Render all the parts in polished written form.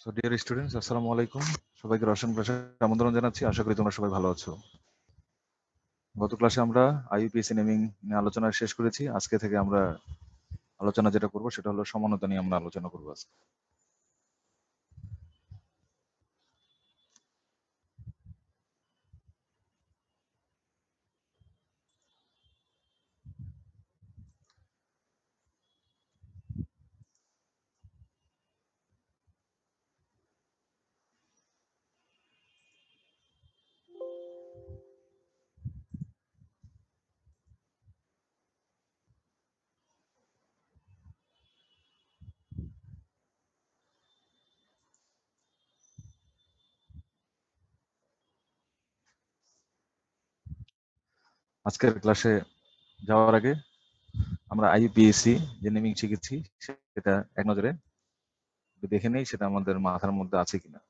So dear students, আসসালামু আলাইকুম। সবাইকে রসায়ন ক্লাসে আমন্ত্রণ জানাচ্ছি। আশা করি তোমরা সবাই ভালো আছো। গত ক্লাসে আমরা আইইউপিএসসি নেমিং নিয়ে আলোচনা শেষ করেছি। আজকে থেকে আমরা আলোচনা যেটা করব সেটা হলো সমানতা নিয়ে আমরা আলোচনা করব আজকে। আজকের ক্লাসে যাওয়ার আগে আমরা আইইউপিএসসি যে নেমিং শিখেছি সেটা এক নজরে একটু দেখে নেই, সেটা আমাদের মাথার মধ্যে আছে কিনা।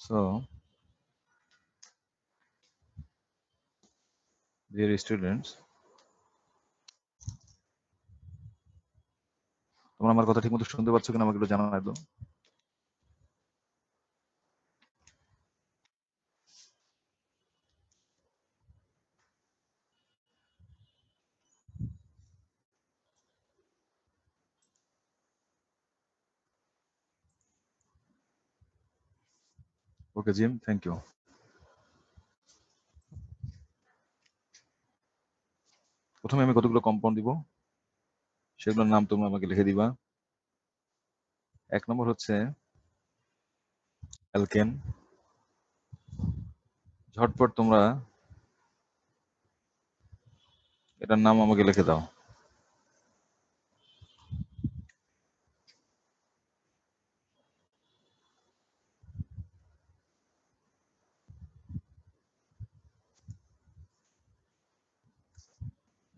সো ডিয়ার স্টুডেন্টস, তোমরা আমার কথা ঠিকমতো শুনতে পাচ্ছ কিনা আমাকে একটু জানাও একদম। ওকে জিম, থ্যাংক ইউ। প্রথমে আমি কতগুলো কম্পাউন্ড দিব, সেগুলোর নাম তোমরা আমাকে লিখে দিবা। এক নম্বর হচ্ছে অ্যালকেন। ঝটপট তোমরা এটার নাম আমাকে লিখে দাও।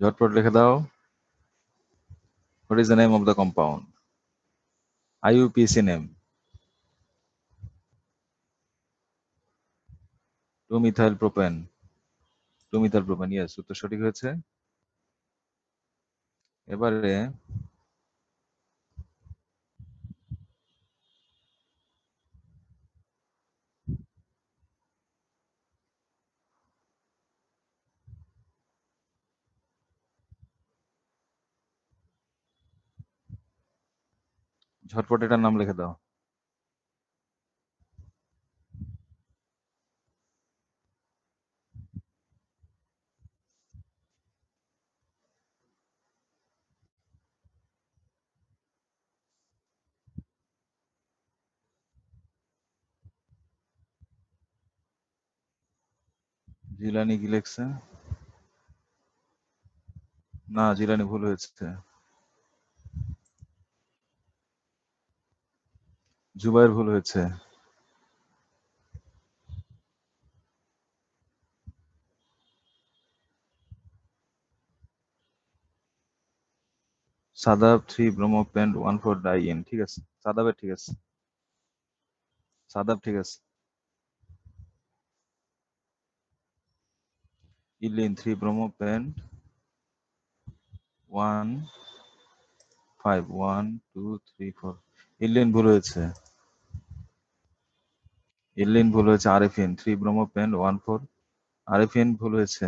ঝটপট লিখে দাও। What is the name of the compound? আইইউপিএসসি name 2 methyl propane. 2 methyl propane, yes, উত্তর সঠিক হয়েছে। এবারে ঝটপট এটার নাম লিখে দাও। জিলানি কি লিখছে? না, জিলানি ভুল হয়েছে। জুবাইর ভুল হয়েছে। সাদাব 3 ব্রোমো পেন্ট 1,4-ডাইইন, ঠিক আছে। সাদাবের ঠিক আছে। সাদাব ঠিক আছে। ইলিন 3 ব্রোমো পেন্ট 1,5 1 2 3 4। ইলিন ভুল হয়েছে। ইলিন ভুল হয়েছে। Arefin 3 bromo pent 1,4। আরেফিন ভুল হয়েছে।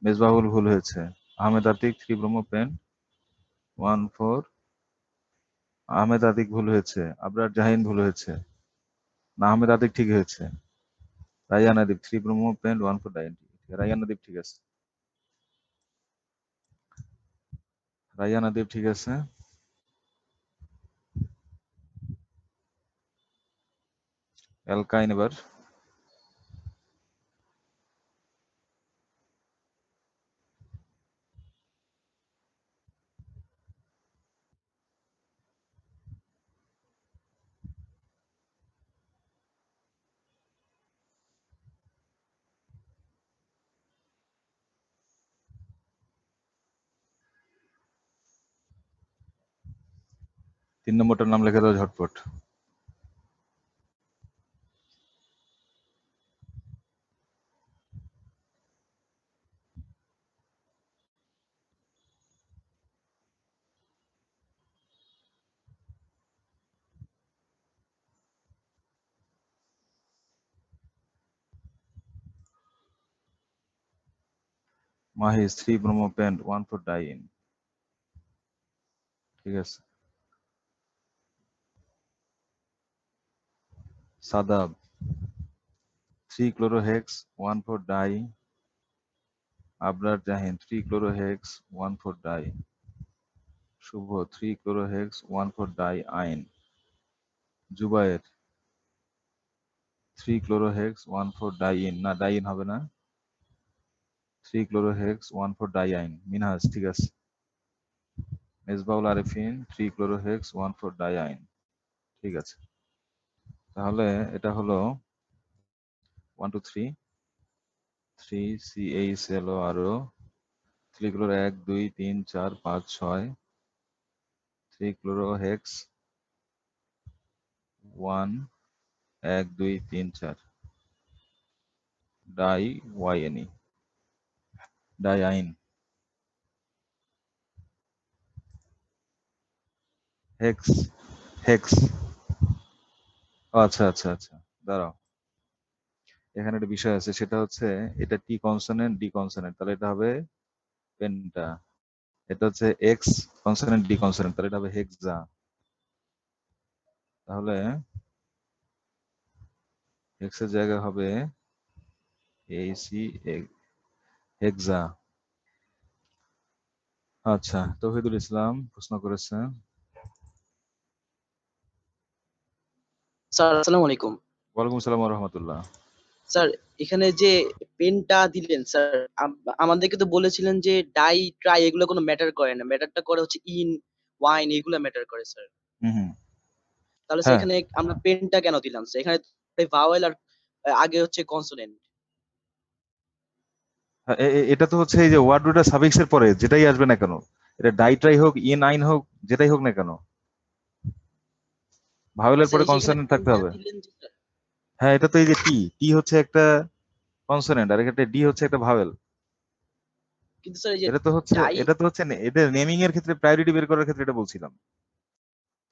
মেজবাহুল ভুল হয়েছে। Ahmed Atik 3 bromo pent 1,4। আহমেদ আতিক ভুল হয়েছে। আবরার জাহিন ভুল হয়েছে। না, আহমেদ আতিক ঠিক হয়েছে। রায়ান আদিব 3 ব্রোমো পেন্ট 1,4-ডাইইন। রায়ান আদিব ঠিক আছে। রায়ান আদিব ঠিক আছে। অ্যালকাইন এবার। তিন নম্বরটার নাম লিখে দাও ঝটপট। মাহিস 3 ব্রোমোপেন্ট 1,4-diene। ঠিক আছে। Shadab 3-chlorohex 1,4-di। Abrar Jahin 3-chlorohex 1,4-di। শুভ 3-chlorohex 1,4-diene। Zubair 3-chlorohex 1,4-diene, না ডাইন হবে না, 3-chlorohex 1,4-diene। মিনহাজ ঠিক আছে। Mejbaul Arefin 3-chlorohex 1,4-diene। ঠিক আছে, তাহলে এটা হলো 1 2 3 CHLO আরো 3-chloro 1 2 3 4 5 6 3-chlorohex 1 1 2 3 4 ডাইওয়াইএনই, ডাইআইন। Hex, hex. আচ্ছা আচ্ছা আচ্ছা, দাঁড়াও, এখানে একটা বিষয় আছে, সেটা হচ্ছে এটা টি কনসোনেন্ট ডি কনসোনেন্ট, তাহলে এটা হবে পেন্টা। এটা হচ্ছে এক্স কনসোনেন্ট ডি কনসোনেন্ট, তাহলে এটা হবে হেক্সা। তাহলে এক্স এর জায়গা হবে এইসি, হেক্সা। আচ্ছা, তৌহিদুল ইসলাম প্রশ্ন করেছে। স্যার আসসালামু আলাইকুম। ওয়ালাইকুম আসসালাম ওয়া রাহমাতুল্লাহ। স্যার এখানে যে পেনটা দিলেন স্যার, আমাদেরকে তো বলেছিলেন যে ডাই ট্রাই এগুলো কোনো ম্যাটার করে না, ম্যাটারটা করে হচ্ছে ইন ওয়াইন, এগুলো ম্যাটার করে স্যার। হুম। তাহলে স্যার হ্যাঁ এখানে আমরা পেনটা কেন দিলাম স্যার? এখানে ভাওয়েল আর আগে হচ্ছে কনসোনেন্ট। হ্যাঁ, এটা তো হচ্ছে এই যে ওয়ার্ড রুটটা সাফিক্স এর পরে যেটাই আসবে না কেন, এটা ডাইট্রাই হোক ইন আইন হোক যেটাই হোক না কেন, ভাওয়েলের স্যার পরে এই যে এখানে কনসোনেন্ট থাকতে পেনটা হবে। দিলেন যে স্যার, হ্যাঁ, এটা তো এই যে টি, টি হচ্ছে একটা কনসোনেন্ট আর এখানে ডি হচ্ছে একটা ভাওয়েল। কিন্তু স্যার এই যে এটা তো হচ্ছে, ডাই, এদের নেমিং এর ক্ষেত্রে প্রায়োরিটি বের করার ক্ষেত্রে এটা বলছিলাম।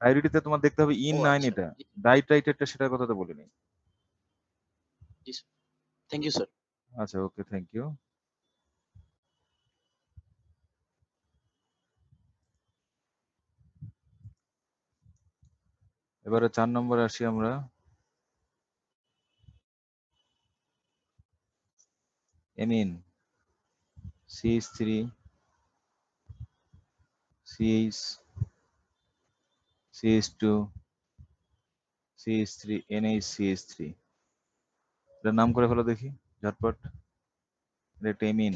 প্রায়োরিটিতে তোমার দেখতে হবে ইন ও নাইন, আচ্ছা, এটা ডাইট্রাইট এটা সেটার কথা তো বলিনি। জি স্যার, থ্যাংক ইউ স্যার। আচ্ছা, ওকে, থ্যাংক ইউ। এবারে 4 নম্বরে আসি আমরা। এমিন CH3 CH CH2 CH3 NH CH3, এটার নাম করে ফেলো দেখি ঝটপট। এটা amine,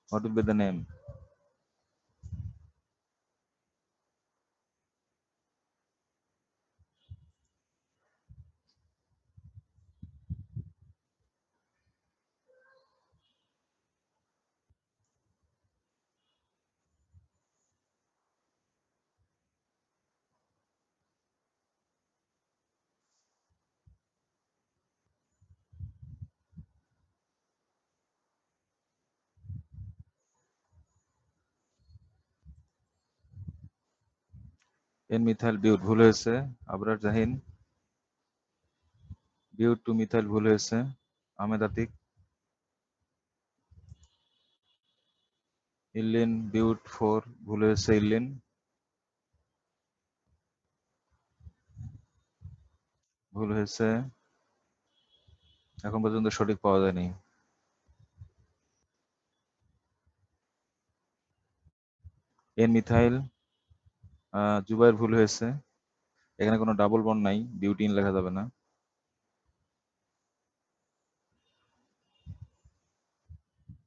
what will be the name? N methyl but ভুল হয়েছে। আবরার জাহিন বিউট টু মিথাইল ভুল হয়েছে। আহমেদ আতিক ইল্লিন বিউট 4 ভুল হয়েছে। ইল্লিন ভুল হয়েছে, এখন পর্যন্ত সঠিক পাওয়া যায়নি। এন মিথাইল জুবাইর ভুল হয়েছে। এখানে কোনো ডাবল বন্ড নাই, বিউটিন লেখা যাবে না।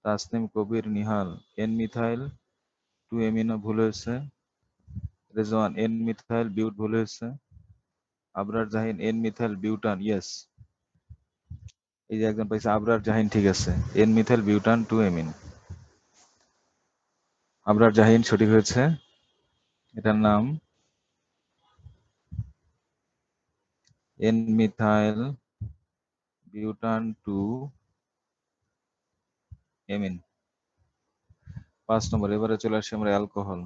তাসনিম, কবির, নিহাল, এন মিথাইল 2 অ্যামিনো ভুল হয়েছে। রেজওয়ান, এন মিথাইল বিউট ভুল হয়েছে। Abrar Jahin, N methyl বিউটান, yes. এই যে একজন পাইছে আবরার জাহিন, ঠিক আছে, N methyl butan 2 amine. Abrar Jahin সঠিক হয়েছে। এটার নাম এন মিথাইল বিউটান 2 অ্যামিন। 5 নম্বর। এবারে চলে আসি আমরা অ্যালকোহল।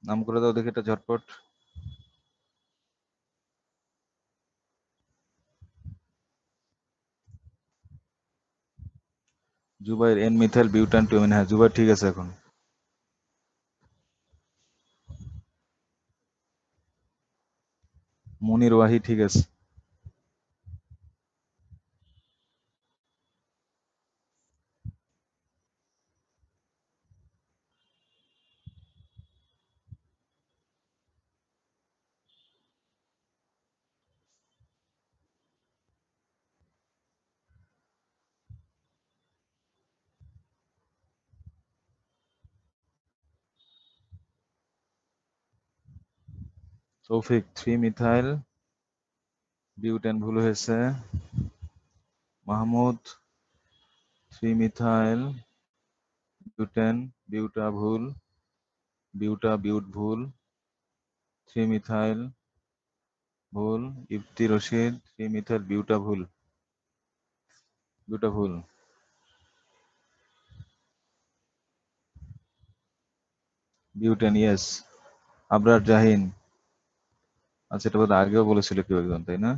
নাম করে দাও দেখি এটা ঝটপট। Zubair, N methyl butan 2 amine. হ্যাঁ জুবাইর ঠিক আছে এখন। মুনির ওয়াহি ঠিক আছে। তৌফিক, 3 মিথাইল বিউটেন ভুল হয়েছে। মাহমুদ, 3 মিথাইল বিউটেন, বিউটা ভুল, বিউট ভুল, 3 মিথাইল ভুল। ইফতি রশিদ, 3 মিথাইল বিউটা ভুল, বিউটা ভুল। Butane, yes. আবরার জাহিন, আচ্ছা এটা বোধহয় আগেও বলেছিল কেউ একজন, তাই না?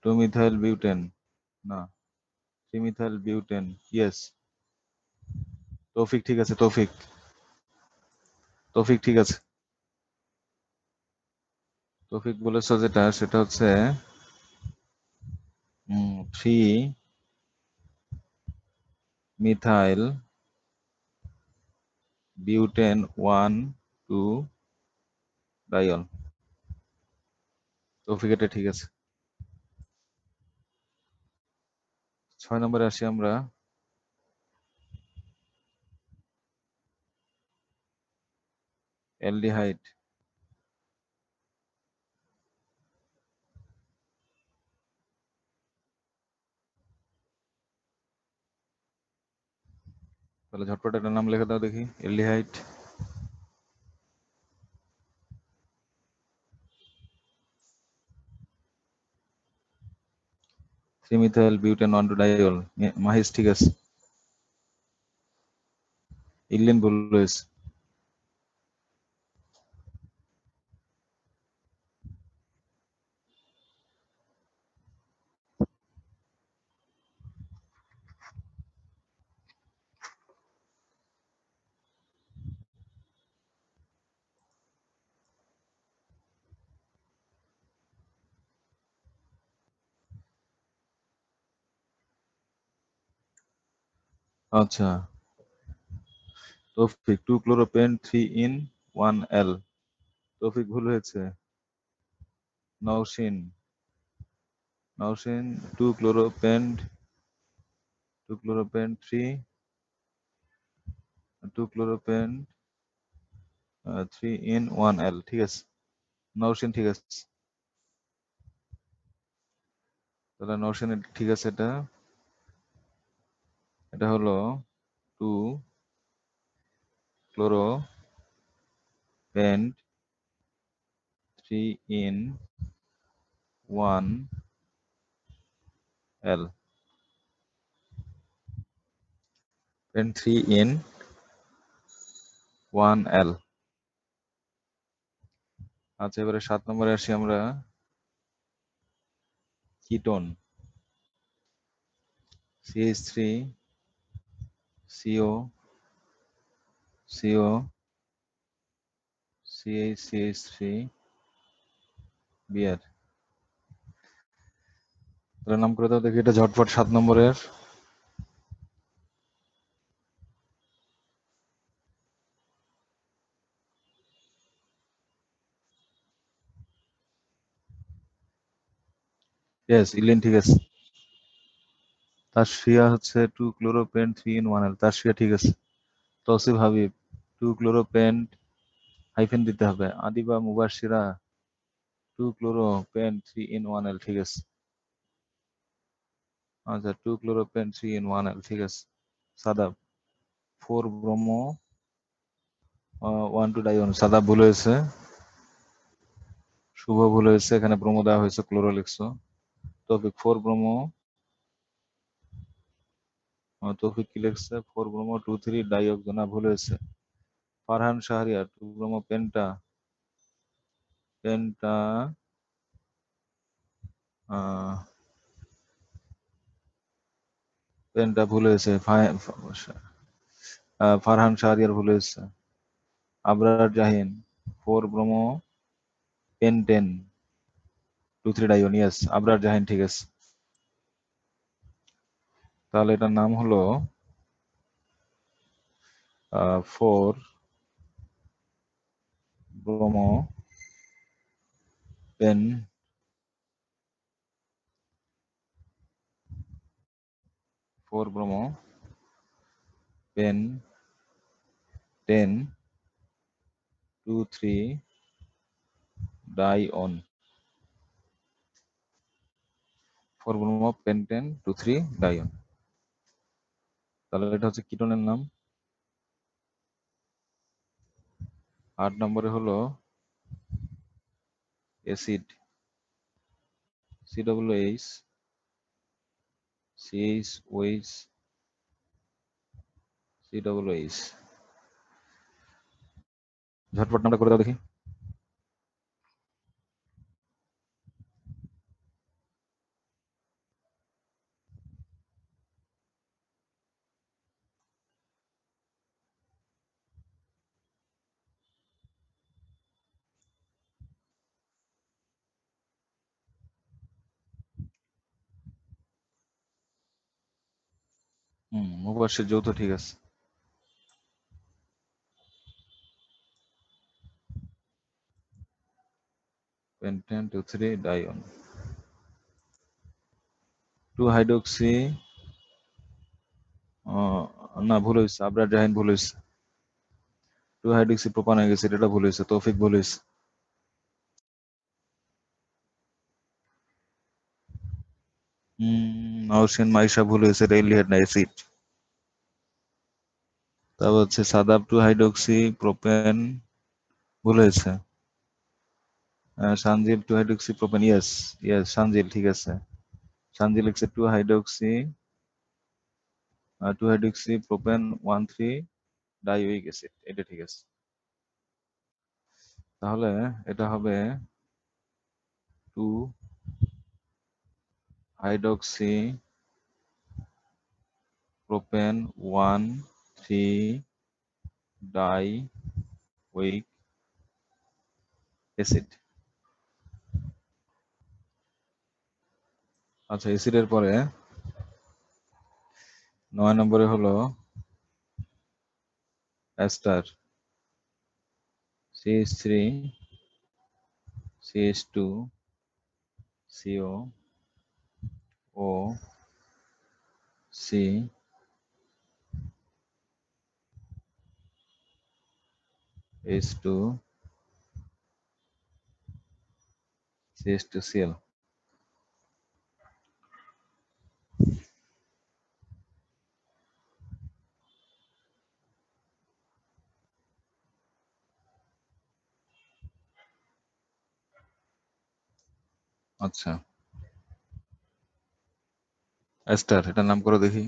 2 মিথাইল বিউটেন, না, 3 মিথাইল বিউটেন, ইয়েস। তৌফিক ঠিক আছে, তৌফিক, তৌফিক ঠিক আছে। তৌফিক বলেছ যেটা, সেটা হচ্ছে 3 মিথাইল বিউটেন 1 2 ডাইল। তৌফিক এটা ঠিক আছে। 6 নম্বরে আসি আমরা। অ্যালডিহাইড। তাহলে ঝটপট একটা নাম লিখে দাও দেখি, অ্যালডিহাইড। 3 মিথাইল বিউটেন 1 2 ডাইল। মাহিস ঠিক আছে। ইলিন ভুল হয়েছে। আচ্ছা, তৌফিক, 2 ক্লোরোপেন 3 in 1 L। তৌফিক ভুল হয়েছে। নওশিন, নওশিন, 2 ক্লোরোপেন 3 in 1L, ঠিক আছে। নওশিন ঠিক আছে। তাহলে নওশিন ঠিক আছে। এটা এটা হলো 2 ক্লোরোপেন 3 in 1L। Pen 3 in 1L। আচ্ছা, এবারে 7 নম্বরে আসি আমরা। Ketone, CH3 CO CO CH3 বিয়ার। তাহলে নাম করে দাও দেখি এটা ঝটপট 7 নম্বরের। ইয়েস, ইলিন ঠিক আছে। তাসফিয়া হচ্ছে 2 ক্লোরোপেন্ট 3 in 1L। তাসফিয়া ঠিক আছে। তৌসিফ হাবিব 2 ক্লোরোপেন্ট হাইফেন দিতে হবে। আদিবা মুবাশশিরা 2 ক্লোরোপেন্ট 3 in 1L ঠিক আছে। আচ্ছা 2 ক্লোরোপেন্ট 3 in 1L ঠিক আছে। সাদাব 4 ব্রোমো 1 2 ডাইন। সাদাব ভুল হয়েছে। শুভ ভুল হয়েছে, এখানে ব্রোমো দেওয়া হয়েছে, ক্লোরো লিখছো। তৌফিক 4 ব্রোমো, তৌফিক কি লিখছে 4 ব্রোমো 2 3 ডাইঅক্সো, না ভুল হয়েছে। Farhan Shahriar 2 bromo penta penta পেনটা ভুল হয়েছে। ফারহান শাহরিয়ার ভুল হয়েছে। Abrar Jahin 4 bromo pentene 2 3 dione. Yes, Abrar Jahin ঠিক আছে। তাহলে এটার নাম হলো 4 bromo pen 4 bromo pen 10 2 3 dione. 4 bromo pentene 2 3 dione. তাহলে এটা হচ্ছে কিটোনের নাম। 8 নম্বরে হলো অ্যাসিড COOH CHOH COOH। ঝটপট নামটা করে দাও দেখি। মুবাশশির যৌথ ঠিক আছে। Pentane 2 3 Dion. 2 হাইড্রোক্সি, না ভুল হয়েছে, আবরার জাহিন ভুল হয়েছে। 2 হাইড্রোক্সি প্রোপান হয়ে গেছে, এটা ভুল হয়েছে। তৌফিক ভুল হয়েছে। নওশিন মাইশা ভুল হয়েছে, এটা এলিহেড না, অ্যাসিড। তারপর হচ্ছে সাদাব 2 হাইড্রোক্সি প্রোপেন ভুল হয়েছে। সানজিল 2 হাইড্রোক্সি প্রোপেন, ইয়েস ইয়েস সানজিল ঠিক আছে। সানজিল লিখছে 2 হাইড্রোক্সি 2 হাইড্রোক্সি প্রোপেন 1 3 ডাইওয়িক অ্যাসিড, এটা ঠিক আছে। তাহলে এটা হবে 2 হাইড্রোক্সি প্রোপেন 1 3 ডাইওয়িক অ্যাসিড। আচ্ছা, অ্যাসিডের পরে 9 নম্বরে হলো ester CH3 CH2 CO O C H2 CH2Cl। আচ্ছা, অ্যাস্টার এটার নাম করো দেখি।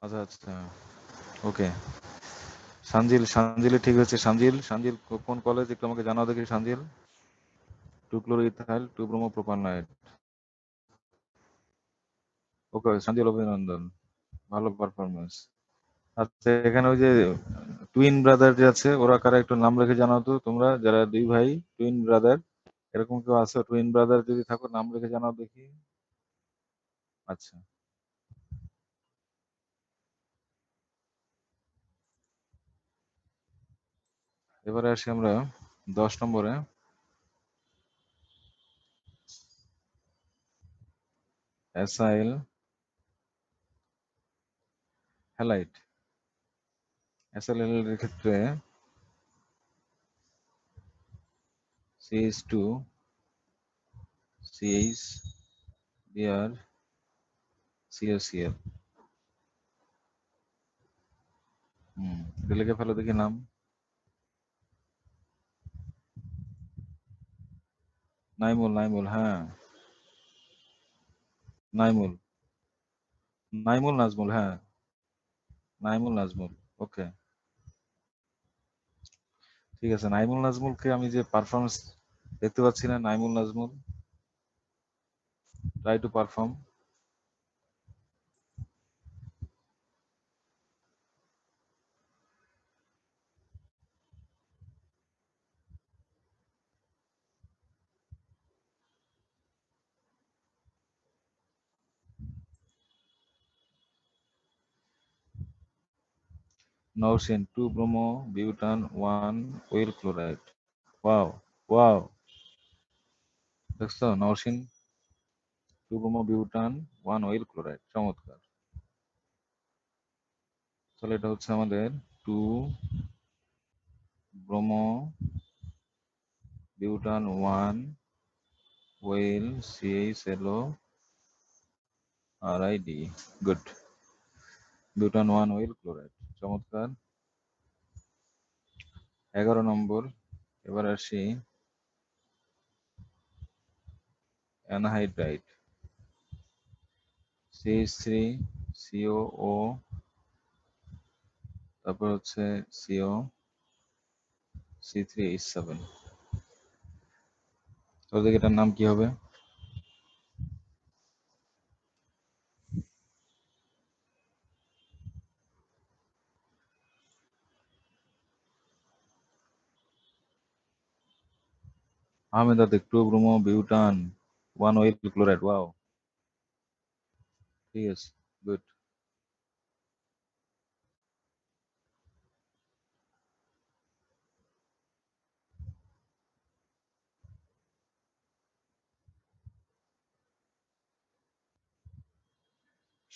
আচ্ছা আচ্ছা, ওকে। সানজিল ঠিক হচ্ছে। সানজিল কোন কলেজ একটু আমাকে জানাও দেখি। সানজিল, 2 ক্লোরোইথাইল 2 ব্রোমো প্রোপানয়েড। ওকে সানজিল, অভিনন্দন, ভালো পারফরমেন্স। আচ্ছা, এখানে ওই যে টুইন ব্রাদার যে আছে, ওরা কারা একটু নাম রেখে জানাও তো তোমরা, যারা দুই ভাই টুইন ব্রাদার, এরকম কেউ আছে? টুইন ব্রাদার যদি থাকো নাম রেখে জানাও দেখি। আচ্ছা, এবারে আসি আমরা 10 নম্বরে। Acyl halide. অ্যাসাইল হ্যালাইটের ক্ষেত্রে CH2 CH Br COCl। এটা লিখে ফেলো দেখি নাম। নাইমুল, হ্যাঁ। নাইমুল, নাজমুল, হ্যাঁ। নাজমুল, ওকে। ঠিক আছে, নাজমুলকে আমি যে পারফরমেন্স দেখতে পাচ্ছি না। Nazmul, try to perform. Nowshin, 2 bromo butan 1 oyl chloride. Wow, wow, দেখছো? Nowshin 2 bromo butan 1 oyl chloride, চমৎকার। তাহলে এটা হচ্ছে আমাদের 2 bromo butan 1 oyl CHLO RID। Good, butan 1 oyl chloride, চমৎকার। 11 নম্বর। এবার আসি অ্যানহাইড্রাইট। CH3COO, তারপর হচ্ছে CO C3H7। তাহলে এটার নাম কি হবে? Ahmed Atik, 2 bromo butan 1 oyl chloride, wow, ঠিক আছে, গুড।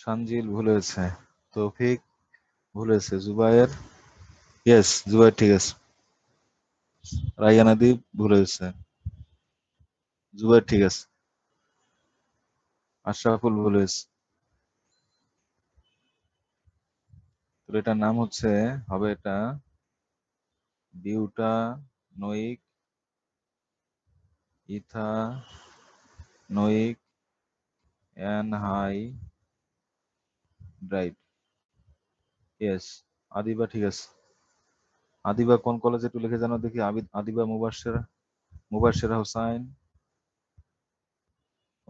সানজিল ভুল হয়েছে, তৌফিক ভুল হয়েছে, জুবায়ের, ইয়েস জুবায়ের ঠিক আছে, রাইয়ান আদিব ভুল হয়েছে, জুবায়ের ঠিক আছে, আশরাফুল ভুল হয়েছে। তো এটার নাম হচ্ছে, হবে এটা butanoic ethanoic anhydride. Yes, Adiba ঠিক আছে। আদিবা কোন কলেজে একটু লিখে জানো দেখি। আদিবা মুবাশশিরা হোসাইন,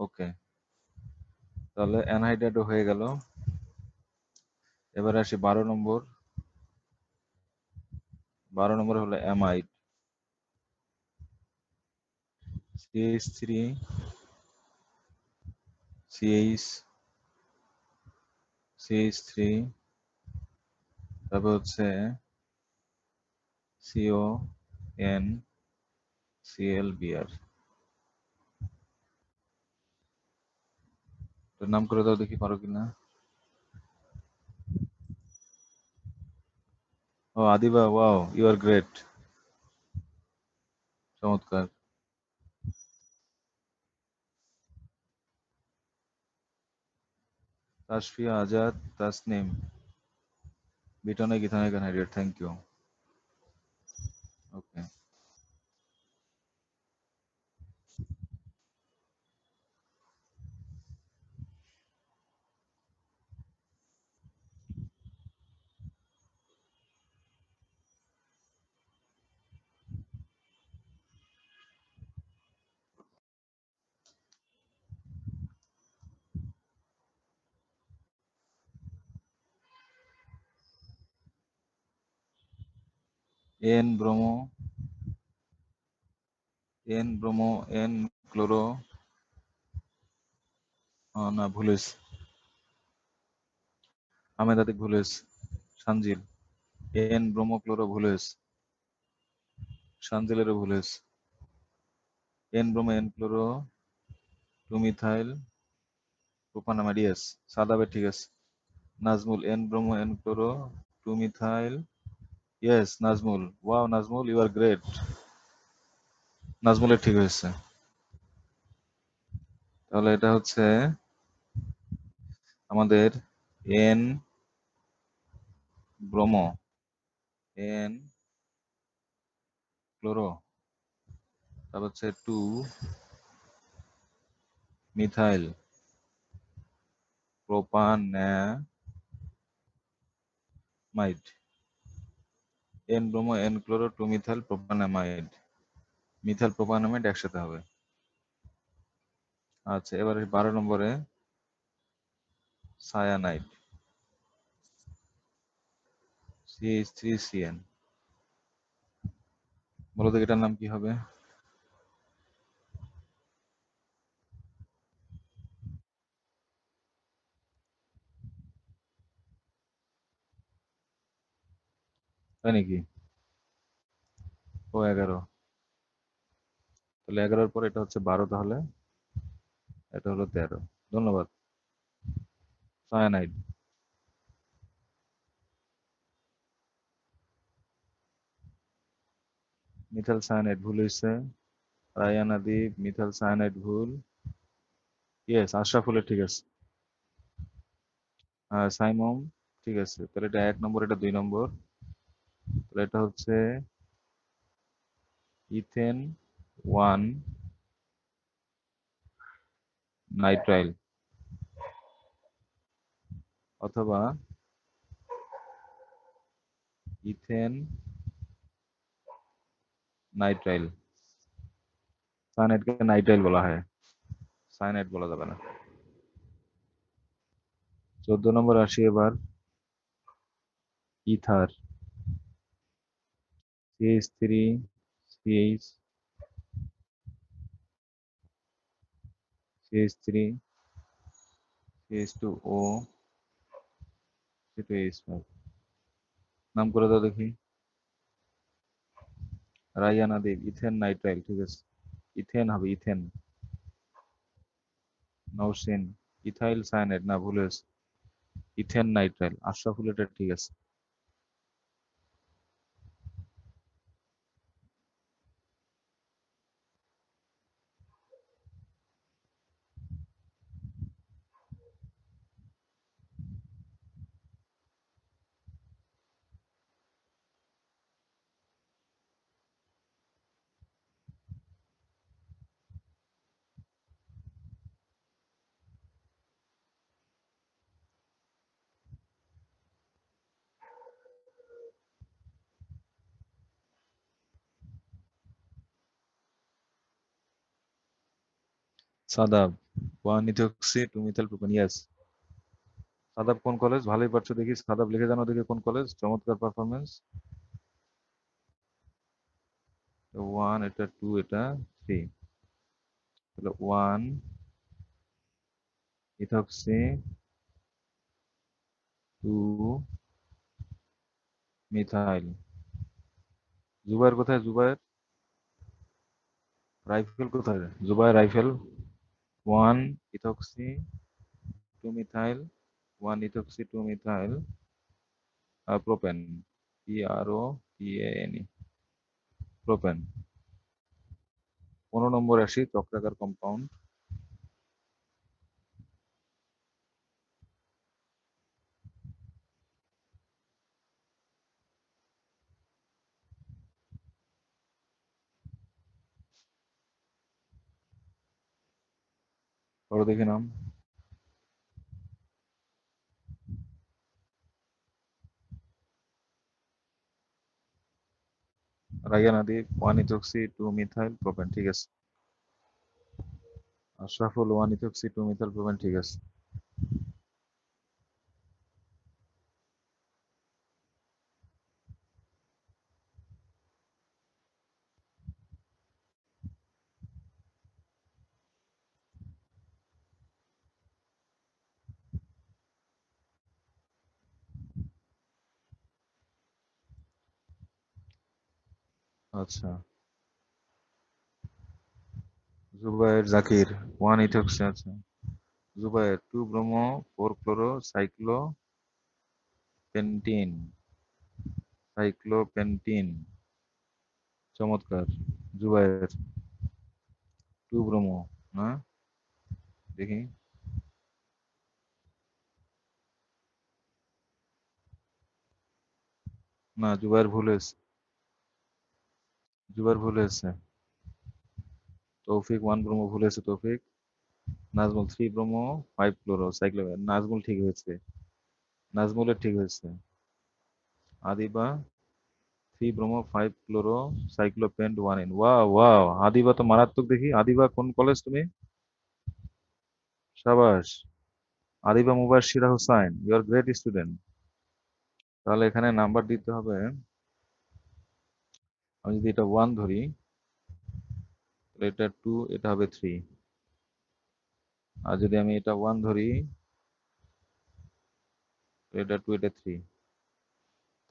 ওকে। তাহলে অ্যানহাইড্রাইডও হয়ে গেল। এবারে আসি 12 নম্বর। 12 নম্বর হলো অ্যামাইড। CH3 CH3, তারপর হচ্ছে CONCLBr। এটার নাম করে দাও দেখি, পারো কিনা। ও Adiba, wow, you are great, চমৎকার। তাসফিয়া আজাদ তাসনিম, বিটনিক ethanoic anhydride, thank you, okay. N bromo, N chloro, না ভুল হয়েছে, আমেদাদিক ভুল হয়েছে, সানজিল, এন ব্রোমো ক্লোরো ভুল হয়েছে, সানজিলেরও ভুল হয়েছে, N bromo N chloro two methyl propanamide, yes, সাদাবে ঠিক আছে। Nazmul, N bromo N chloro two methyl, yes Nazmul, wow Nazmul, you are great, নাজমুলের ঠিক হয়েছে। তাহলে এটা হচ্ছে আমাদের এন ব্রোমো এন ক্লোরো, তারপর হচ্ছে two methyl propanamide, N bromo N chloro two methyl propanamide, methyl propanamide একসাথে হবে। আচ্ছা, এবারে 12 নম্বরে সায়ানাইড, CH3CN, বলো তো এটার নাম কি হবে? তাই নাকি? ও 11, তাহলে 11-র পরে এটা হচ্ছে 12, তাহলে এটা হলো 13। ধন্যবাদ। সায়ানাইড, মিথাইল সায়ানাইড ভুল হয়েছে, রায়ান আদিব, মিথাইল সায়ানাইড ভুল, ইয়েস আশরাফুলের ঠিক আছে, সাইমম ঠিক আছে। তাহলে এটা 1 নম্বর, এটা 2 নম্বর, তাহলে এটা হচ্ছে ইথেন 1 নাইট্রাইল, অথবা ইথেন নাইট্রাইল, সায়ানাইডকে নাইট্রাইল বলা হয়, সায়ানাইড বলা যাবে না। 14 নম্বর আসি এবার, ether, CH3 CH CH3 CH2O C2H5, নাম করে দাও দেখি। রায়ান আদিব, ইথেন নাইট্রাইল ঠিক আছে, ইথেন হবে ইথেন। নওশিন, ইথাইল সায়ানাইড, না ভুল হয়েছে, ইথেন নাইট্রাইল। আশরাফুল এটা ঠিক আছে। Shadab, 1 ethoxy 2 methyl propane, yes. Shadab কোন কলেজ? ভালোই পারছো দেখি, সাদাব লিখে জানো দেখি কোন কলেজ, চমৎকার পারফরমেন্স। 1, এটা 2, এটা 3, তাহলে 1 ইথোক্সি 2 মিথাইল। জুবাইর কোথায়? জুবাইর রাইফেল কোথায়? Zubair Raifel, 1 ethoxy 2 methyl, 1 ethoxy 2 methyl propane, PROPANE, propane. 15 নম্বর আসি, চক্রাকার কম্পাউন্ড, পরে দেখে নাম। Raihan Adib, 1 ethoxy 2 methyl propane ঠিক আছে। আশরাফুল, 1 ইথোক্সি 2 মিথাইল প্রোপেন ঠিক আছে। আচ্ছা, জুবায়ের জাকির 1 ইথোক্সি। আচ্ছা, জুবায়ের 2 ব্রোমো 4 ক্লোরো সাইক্লোপেন্টিন। সাইক্লোপেন্টিন, চমৎকার। জুবায়ের 2 ব্রোমো, হ্যাঁ দেখি। না, জুবায়ের ভুল হয়েছে। জুবায়ের ভুল হয়েছে। তৌফিক 1 ব্রোমো ভুল হয়েছে Toufiq. Nazmul 3 bromo 5 chloro cyclo. Nazmul ঠিক হয়েছে। নাজমুলের ঠিক হয়েছে। Adiba 3 bromo 5 chloro cyclopent 1 ene. Wow wow, Adiba তো মারাত্মক দেখি। আদিবা কোন কলেজ তুমি? সাবাস। Adiba Mubashshira Hussain, you are great student. তাহলে এখানে নাম্বার দিতে হবে। আমি যদি এটা 1 ধরি, তাহলে এটা 2, এটা হবে 3। আর যদি আমি এটা 1 ধরি, তাহলে এটা 2, এটা 3।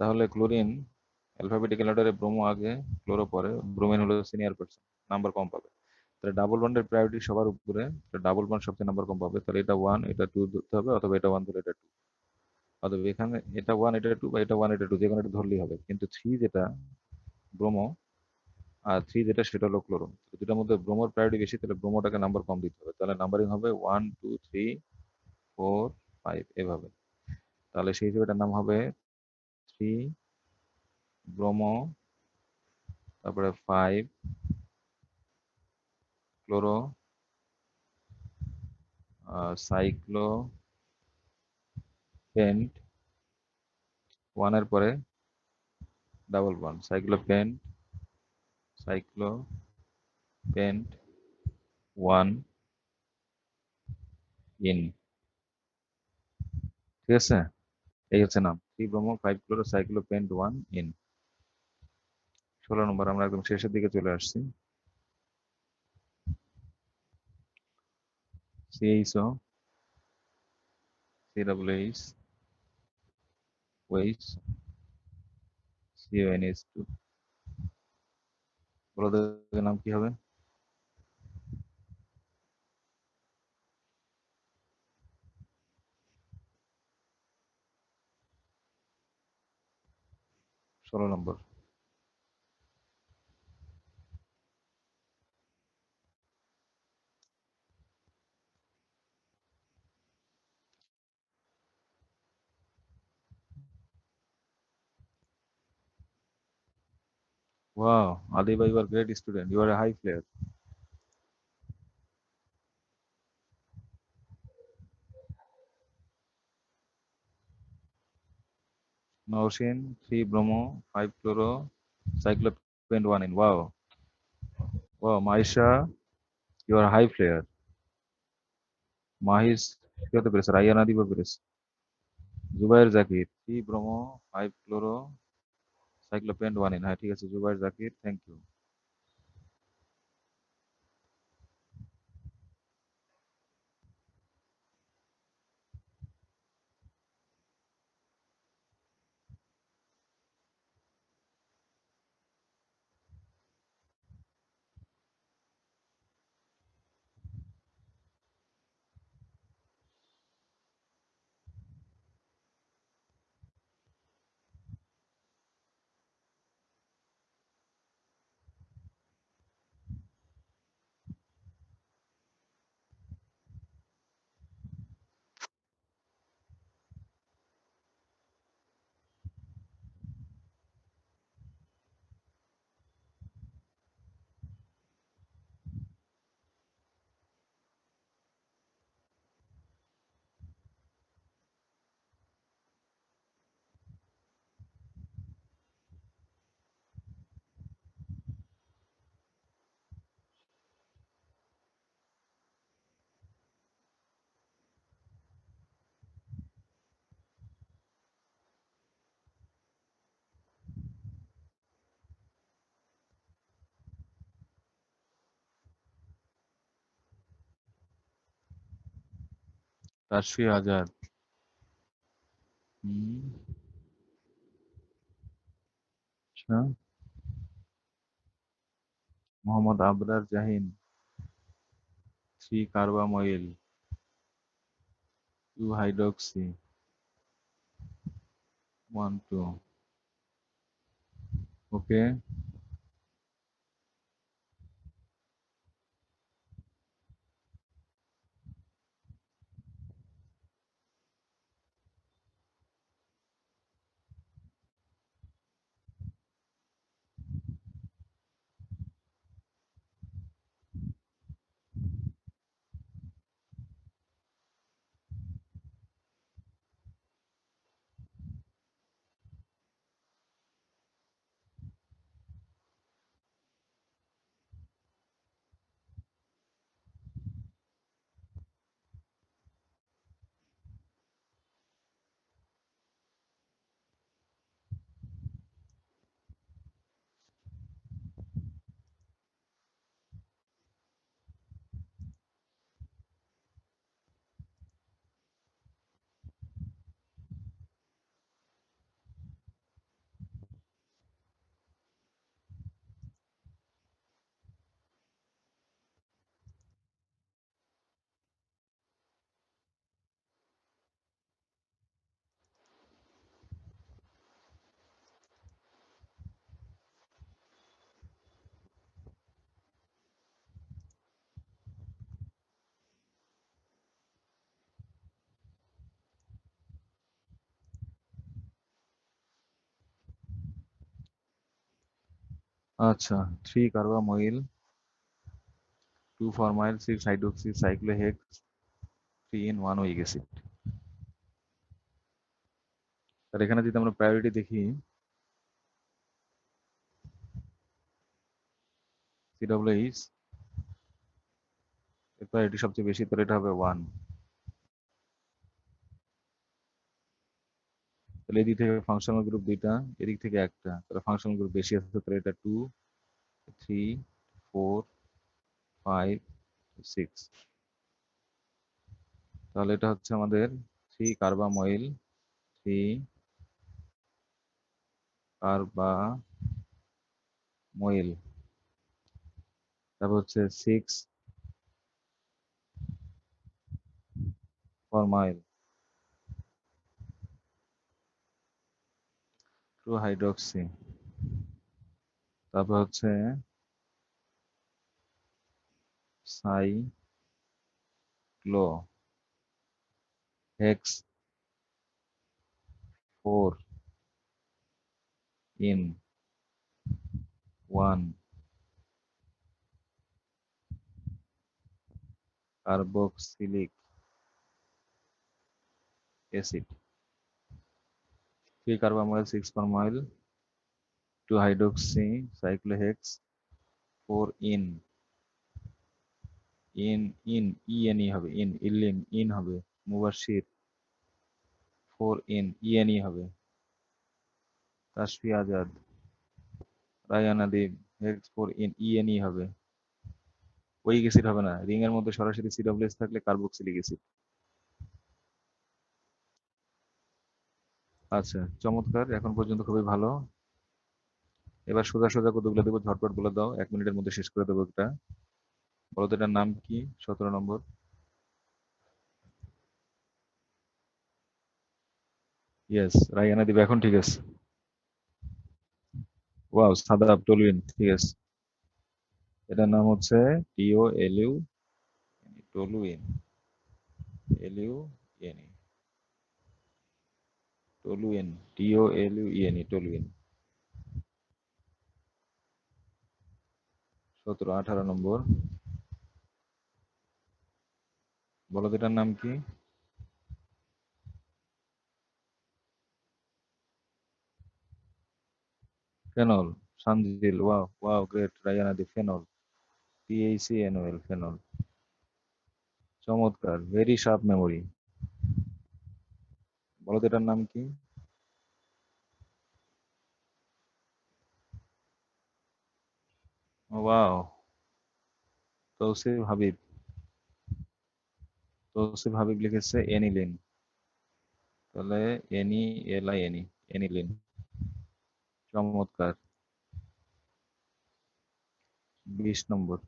তাহলে ক্লোরিন অ্যালফাবেটিক্যাল অর্ডারে ব্রোমো আগে, ক্লোরো পরে, ব্রোমিন হলো সিনিয়র পার্সন, নাম্বার কম পাবে। তাহলে ডাবল বন্ডের প্রায়োরিটি সবার উপরে, ডাবল বন্ড সবচেয়ে নাম্বার কম পাবে। তাহলে এটা 1, এটা 2 ধরতে হবে, অথবা এটা 1 ধরে এটা 2। অথবা এখানে এটা 1, এটা 2, বা এটা 1, এটা 2, যে কোনো একটা ধরলেই হবে। কিন্তু 3 যেটা ব্রোমো, আর 3 যেটা সেটা হলো ক্লোরো। দুটার মধ্যে ব্রোমোর প্রায়োরিটি বেশি, তাহলে ব্রোমোটাকে নাম্বার কম দিতে হবে। তাহলে নাম্বারিং হবে 1, 2, 3, 4, 5 এভাবে। তাহলে সেই হিসেবে এটার নাম হবে 3 ব্রোমো, তারপরে 5 ক্লোরো সাইক্লোপেন্ট 1 এর পরে ডাবল বন্ড, সাইক্লোপেন্ট 1 ইন। ঠিক আছে, এই হচ্ছে নাম, 3 ব্রোমো 5 ক্লোরো সাইক্লোপেন্ট 1 ইন। 16 নম্বর, আমরা একদম শেষের দিকে চলে আসছি। সিএইচও, সিডব্লিউএইচ, ওএইচ, সিওএনএইচ2। বলো তো এর নাম কি হবে? ষোলো নম্বর। Wow, Adiba, you are great student, you are a high player. Nowshin 3 bromo 5 chloro cyclopent 1 ene. Wow wow, Maisha, you are high player. Mahis কি হতে পেরেছে? রাইয়ানা দিবা পেরেছে। Zubair Zakir 3 bromo 5 chloro cyclopent 1 in. হ্যাঁ ঠিক আছে, জুবাইর জাকির, থ্যাংক ইউ। রাশফি আজাদ। হুম, আচ্ছা, মোহাম্মদ আবরার জাহিন 3 কার্বাময়েল 2 হাইড্রক্সি 1 2 ওকে। আচ্ছা, 3 কার্বাময়েল 2 ফরমাইল 6 হাইড্রোক্সি সাইক্লোহেক্স 3 in 1 হয়ে গেছে। আর এখানে যদি আমরা প্রায়োরিটি দেখি, সিডব্লিউএইচ এর প্রায়োরিটি সবচেয়ে বেশি, তাহলে এটা হবে 1। তাহলে এদিক থেকে ফাংশনাল গ্রুপ দুইটা, এদিক থেকে একটা, তাহলে ফাংশনাল গ্রুপ বেশি আছে, তাহলে এটা 2 3 4 5 6। তাহলে এটা হচ্ছে আমাদের 3 কার্বাময়েল 3 কার্বাময়েল, তারপর হচ্ছে 6 ফরমাইল 2 হাইড্রোক্সি, তারপর হচ্ছে cyclo hex 4 in 1 carboxylic acid. 3 carbamoyl 6 formyl 2 hydroxy cyclohex 4 in ENE হবে, ইলিন ইন হবে, মুবাশির 4 in ইএনই হবে, Tasfi Azad Rayan Adib hex 4 in ENE হবে। ওই অ্যাসিড হবে না, রিং এর মধ্যে সরাসরি সিডব্লিউএস থাকলে কার্বক্সিলিক অ্যাসিড। আচ্ছা, চমৎকার, এখন পর্যন্ত খুবই ভালো। এবার সোজা সোজা কতগুলো দেবো ঝটপট বলে দাও, 1 মিনিটের মধ্যে শেষ করে দেবো একটা। বলো তো এটার নাম কি? 17 নম্বর। ইয়েস, রায়ানা দিবে, এখন ঠিক আছে। ওয়াও, সাদাব টলুইন, ঠিক আছে। এটার নাম হচ্ছে টিও এলিউ টলুইন, এলিউ ইএনই টলুইন, টিও এলিউ ইএনই টলুইন। 17 18 নম্বর। বলো তো এটার নাম কি? Phenol, Sanjil, wow wow, great Raiyana দি, ফেনল, PHCNOL, ফেনল। চমৎকার, ভেরি শার্প মেমোরি। বলো তো এটার নাম কি? ওয়াও, তৌসিফ হাবিব, তৌসিফ হাবিব লিখেছে এনিলিন, তাহলে NELIN, এনিলিন। চমৎকার। 20 নম্বর।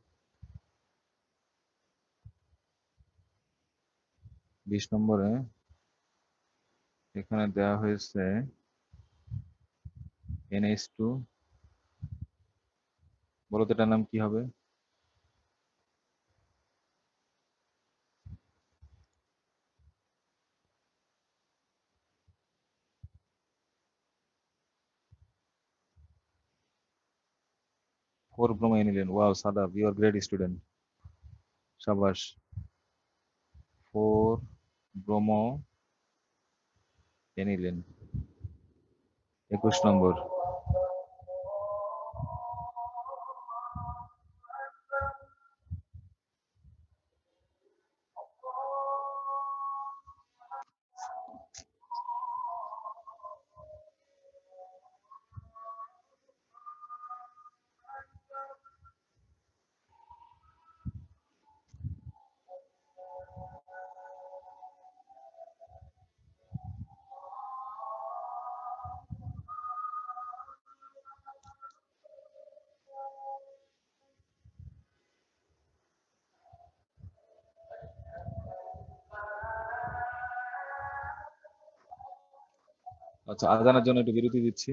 20 নম্বরে এখানে দেওয়া হয়েছে NH2, বলো তো এটার নাম কি হবে? Four bromo aniline. Wow Sadab, you are great student, সাবাস। ফোর ব্রোমো এনিলেন, 21 নম্বর। আচ্ছা, আজানের জন্য একটু বিরতি দিচ্ছি।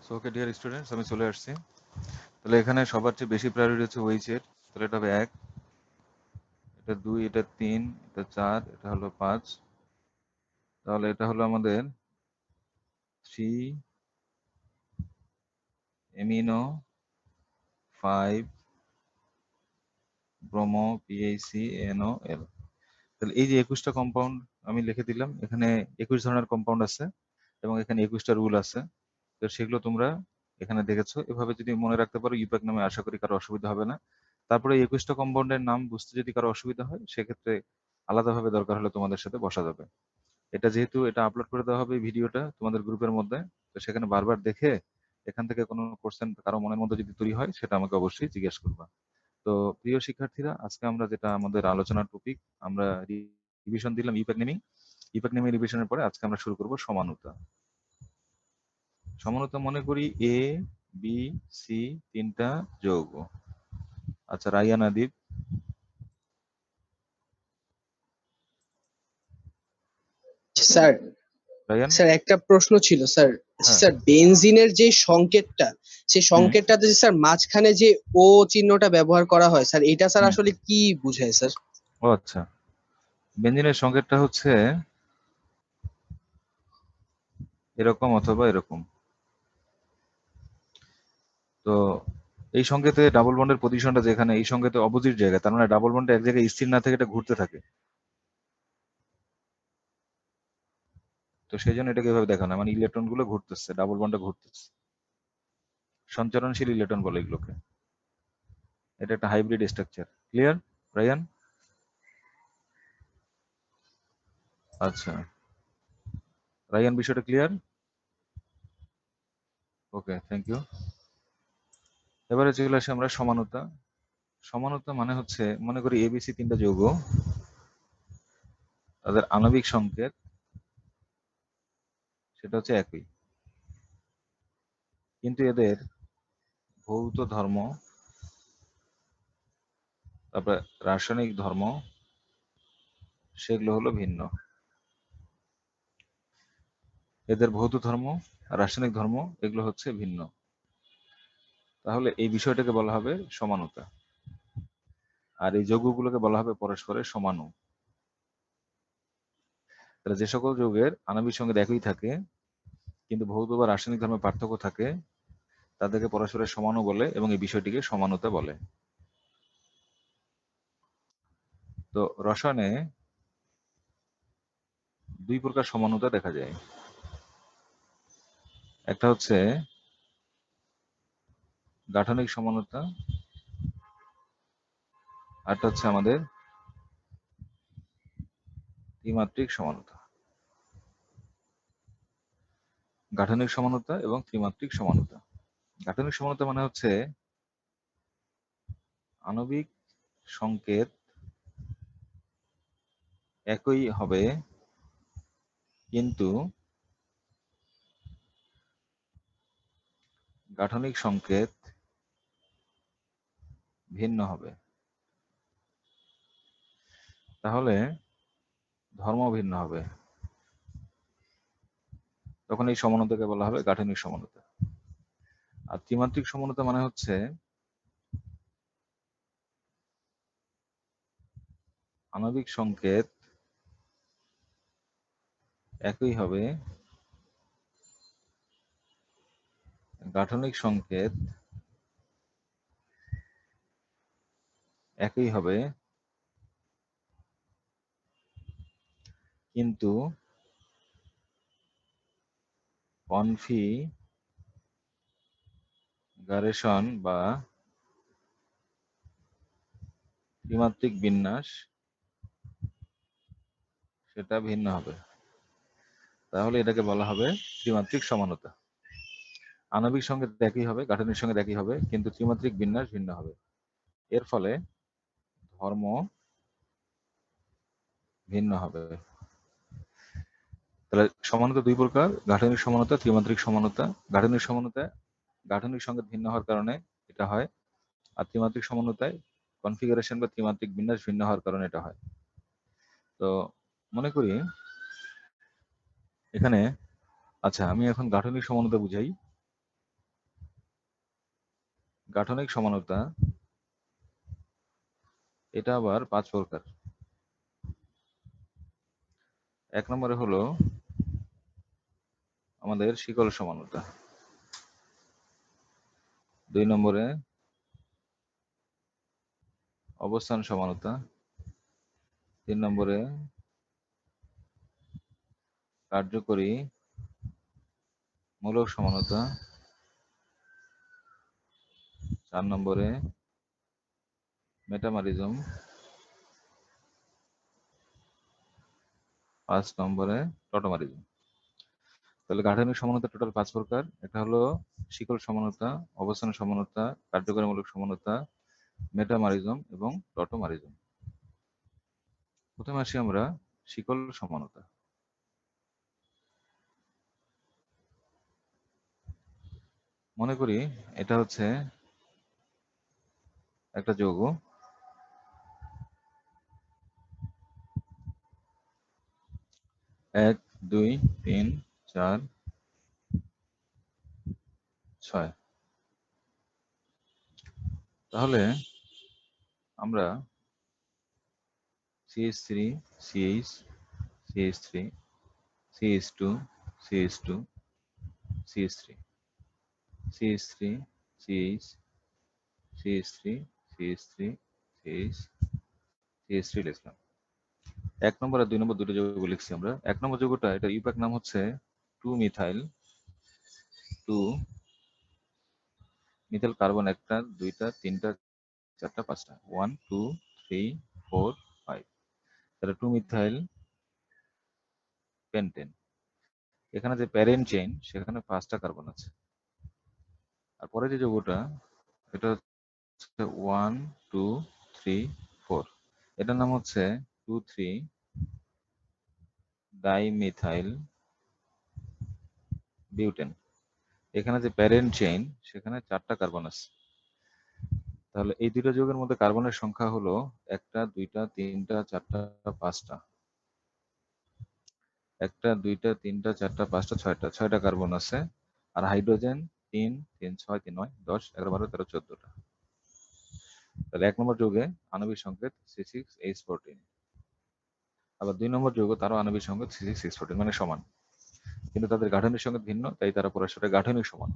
সো ওকে ডিয়ার স্টুডেন্টস, আমি চলে আসছি। তাহলে এখানে সবার চেয়ে বেশি প্রায়োরিটি হচ্ছে ওয়েচের। তাহলে এটা হবে 1, এটা 2, এটা 3, এটা 4, এটা হলো 5। তাহলে এটা হলো আমাদের 3 অ্যামিনো 5 ব্রোমো PACNOL। তাহলে এই যে 21টা কম্পাউন্ড আমি লিখে দিলাম, এখানে 21 ধরনের কম্পাউন্ড আছে এবং এখানে 21টা রুল আছে। তো সেগুলো তোমরা এখানে দেখেছো। এভাবে যদি মনে রাখতে পারো ইউপ্যাক নামে, আশা করি কারো অসুবিধা হবে না। তারপরে 21টা কম্পাউন্ডের নাম বুঝতে যদি কারো অসুবিধা হয়, সেক্ষেত্রে আলাদাভাবে দরকার হলে তোমাদের সাথে বসা যাবে। এটা যেহেতু এটা আপলোড করে দেওয়া হবে এই ভিডিওটা তোমাদের গ্রুপের মধ্যে, তো সেখানে বারবার দেখে এখান থেকে কোনো কোশ্চেন কারো মনের মধ্যে যদি তৈরি হয়, সেটা আমাকে অবশ্যই জিজ্ঞেস করবা। তো প্রিয় শিক্ষার্থীরা, আজকে আমরা যেটা আমাদের আলোচনার টপিক, আমরা রিভিশন দিলাম ইউপ্যাক নেমিং। ইউপ্যাক নেমিং রিভিশনের পরে আজকে আমরা শুরু করব সমানুতা। সমানুতা মনে করি এ বি সি 3টা যৌগ। আচ্ছা রাইয়ান আদিব। স্যার রাইয়ান। স্যার একটা প্রশ্ন ছিল স্যার। হ্যাঁ। স্যার বেনজিনের যে সংকেতটা, সেই হুম। সংকেতটাতে যে স্যার মাঝখানে যে ও চিহ্নটা ব্যবহার করা হয় স্যার, এটা স্যার হুম। আসলে কি বোঝায় স্যার? ও আচ্ছা, বেঞ্জিনের সংকেতটা হচ্ছে এরকম অথবা এরকম। তো এই সংকেতে ডাবল বন্ডের পজিশনটা যেখানে, এই সংকেতে অপোজিট জায়গায়, তার মানে ডাবল বন্ডে এক জায়গায় স্থির না থেকে এটা ঘুরতে থাকে। তো সেই জন্য এটাকে এভাবে দেখানো হয়, মানে ইলেকট্রন গুলো ঘুরতেছে, ডাবল বন্ডে ঘুরতেছে। সঞ্চারণশীল ইলেকট্রন বলে এগুলোকে। এটা একটা হাইব্রিড স্ট্রাকচার। ক্লিয়ার রায়ান? আচ্ছা রায়ান, বিষয়টা ক্লিয়ার? Okay, thank you. এবারে চলে আসি আমরা সমানুতা। সমানুতা মানে হচ্ছে, মনে করি এবিসি 3টা যৌগ, তাদের আণবিক সংকেত সেটা হচ্ছে একই, কিন্তু এদের ভৌত ধর্ম, তারপরে রাসায়নিক ধর্ম, সেগুলো হলো ভিন্ন। এদের ভৌত ধর্ম আর রাসায়নিক ধর্ম এগুলো হচ্ছে ভিন্ন। তাহলে এই বিষয়টাকে বলা হবে সমানুতা, আর এই যৌগগুলোকে বলা হবে পরস্পরের সমাণু। তাহলে যে সকল যৌগের আণবিক সংকেত একই থাকে কিন্তু ভৌত বা রাসায়নিক ধর্মে পার্থক্য থাকে, তাদেরকে পরস্পরের সমাণু বলে এবং এই বিষয়টিকে সমানুতা বলে। তো রসায়নে 2 প্রকার সমানুতা দেখা যায়। একটা হচ্ছে গাঠনিক সমানুতা, আরটা হচ্ছে আমাদের ত্রিমাত্রিক সমানুতা। গাঠনিক সমানুতা এবং ত্রিমাত্রিক সমানুতা। গাঠনিক সমানুতা মানে হচ্ছে আণবিক সংকেত একই হবে কিন্তু গাঠনিক সংকেত ভিন্ন হবে। তাহলে ধর্ম ভিন্ন হবে, তখন এই সমানুতাকে বলা হবে গাঠনিক সমানুতা। আর ত্রিমাত্রিক সমানুতা মানে হচ্ছে আণবিক সংকেত একই হবে, গাঠনিক সংকেত একই হবে, কিন্তু কনফিগারেশন বা ত্রিমাত্রিক বিন্যাস সেটা ভিন্ন হবে। তাহলে এটাকে বলা হবে ত্রিমাত্রিক সমানুতা। আণবিক সংকেত একই হবে, গাঠনিক সংকেত একই হবে, কিন্তু ত্রিমাত্রিক বিন্যাস ভিন্ন হবে। এর ফলে ধর্ম ভিন্ন হবে। তাহলে সমানুতা 2 প্রকার, গাঠনিক সমানুতা, ত্রিমাত্রিক সমানুতা। গাঠনিক সমানুতায় গাঠনিক সংকেত ভিন্ন হওয়ার কারণে এটা হয়, আর ত্রিমাত্রিক সমানুতায় কনফিগারেশন বা ত্রিমাত্রিক বিন্যাস ভিন্ন হওয়ার কারণে এটা হয়। তো মনে করি এখানে, আচ্ছা আমি এখন গাঠনিক সমানুতা বুঝাই। গাঠনিক সমানতা এটা আবার 5 প্রকার। 1 নম্বরে হলো আমাদের শিকল সমানতা, 2 নম্বরে অবস্থান সমানতা, 3 নম্বরে কার্যকরী মূলক সমানতা, 4 নম্বরে মেটামারিজম, 5 নম্বরে টটোমারিজম। তাহলে গাঠনিক সমানতা টোটাল 5 প্রকার। এটা হলো শিকল সমানতা, অবস্থান সমানতা, কার্যকরীমূলক সমানতা, মেটামারিজম এবং টটোমারিজম। প্রথমে আসি আমরা শিকল সমানতা। মনে করি এটা হচ্ছে একটা যৌগ, 1 2 3 4 6। তাহলে আমরা CH3 CH CH3 CH2 CH2 CH3 CH3 CH CH3 CH3 CH CH3 লিখলাম। 1 নম্বর আর 2 নম্বর দুটো যৌগ লিখছি আমরা। 1 নম্বর যৌগটা, এটা ইউপ্যাক নাম হচ্ছে 2 মিথাইল 2 মিথাইল কার্বন, 1টা 2টা 3টা 4টা 5টা 1 2 3 4 5। তাহলে 2 মিথাইল পেন্টেন। এখানে যে প্যারেন্ট চেইন সেখানে 5টা কার্বন আছে। আর পরে যে যৌগটা, এটা হচ্ছে 1 2 3 4, এটার নাম হচ্ছে 2 3 ডাইমিথাইল বিউটেন। এখানে যে প্যারেন্ট চেইন সেখানে 4টা কার্বন আছে। তাহলে এই দুটো যৌগের মধ্যে কার্বনের সংখ্যা হলো 1টা 2টা 3টা 4টা 5টা। 1টা 2টা 3টা 4টা 5টা 6টা কার্বন আছে। আর হাইড্রোজেন 3 3 6 3 9 10 11 12 13 14টা। তাহলে 1 নম্বর যৌগে আণবিক সংকেত C6H14। আবার 2 নম্বর যৌগ, তারও আণবিক সংকেত C6H14, মানে সমান, কিন্তু তাদের গাঠনিক সংকেত ভিন্ন, তাই তারা পরস্পরের গাঠনিক সমান।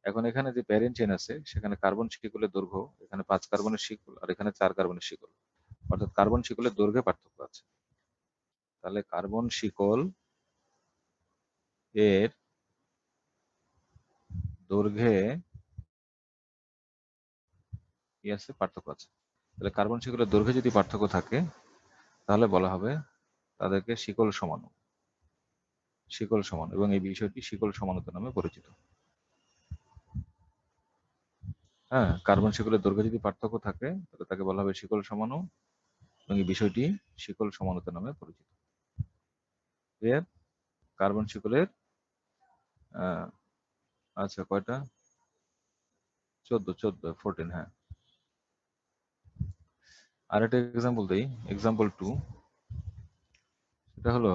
এখন এখানে যে প্যারেন্ট চেইন আছে সেখানে কার্বন শিকলের দৈর্ঘ্য, এখানে 5 কার্বনের শিকল আর এখানে 4 কার্বনের শিকল, অর্থাৎ কার্বন শিকলের দৈর্ঘ্যে পার্থক্য আছে। তাহলে কার্বন শিকল এর দৈর্ঘ্যে কি আছে, পার্থক্য আছে। তাহলে কার্বন শিকলের দৈর্ঘ্যে যদি পার্থক্য থাকে তাহলে বলা হবে তাদেরকে শিকল সমাণু, শিকল সমান, এবং এই বিষয়টি শিকল সমানতা নামে পরিচিত। হ্যাঁ, কার্বন শিকলের দৈর্ঘ্যে যদি পার্থক্য থাকে তাহলে তাকে বলা হবে শিকল সমাণু, এবং এই বিষয়টি শিকল সমানতা নামে পরিচিত। ক্লিয়ার? কার্বন শিকলের আচ্ছা কয়টা, 14, হ্যাঁ। আর একটা এক্সাম্পল দিই, এক্সাম্পল 2। সেটা হলো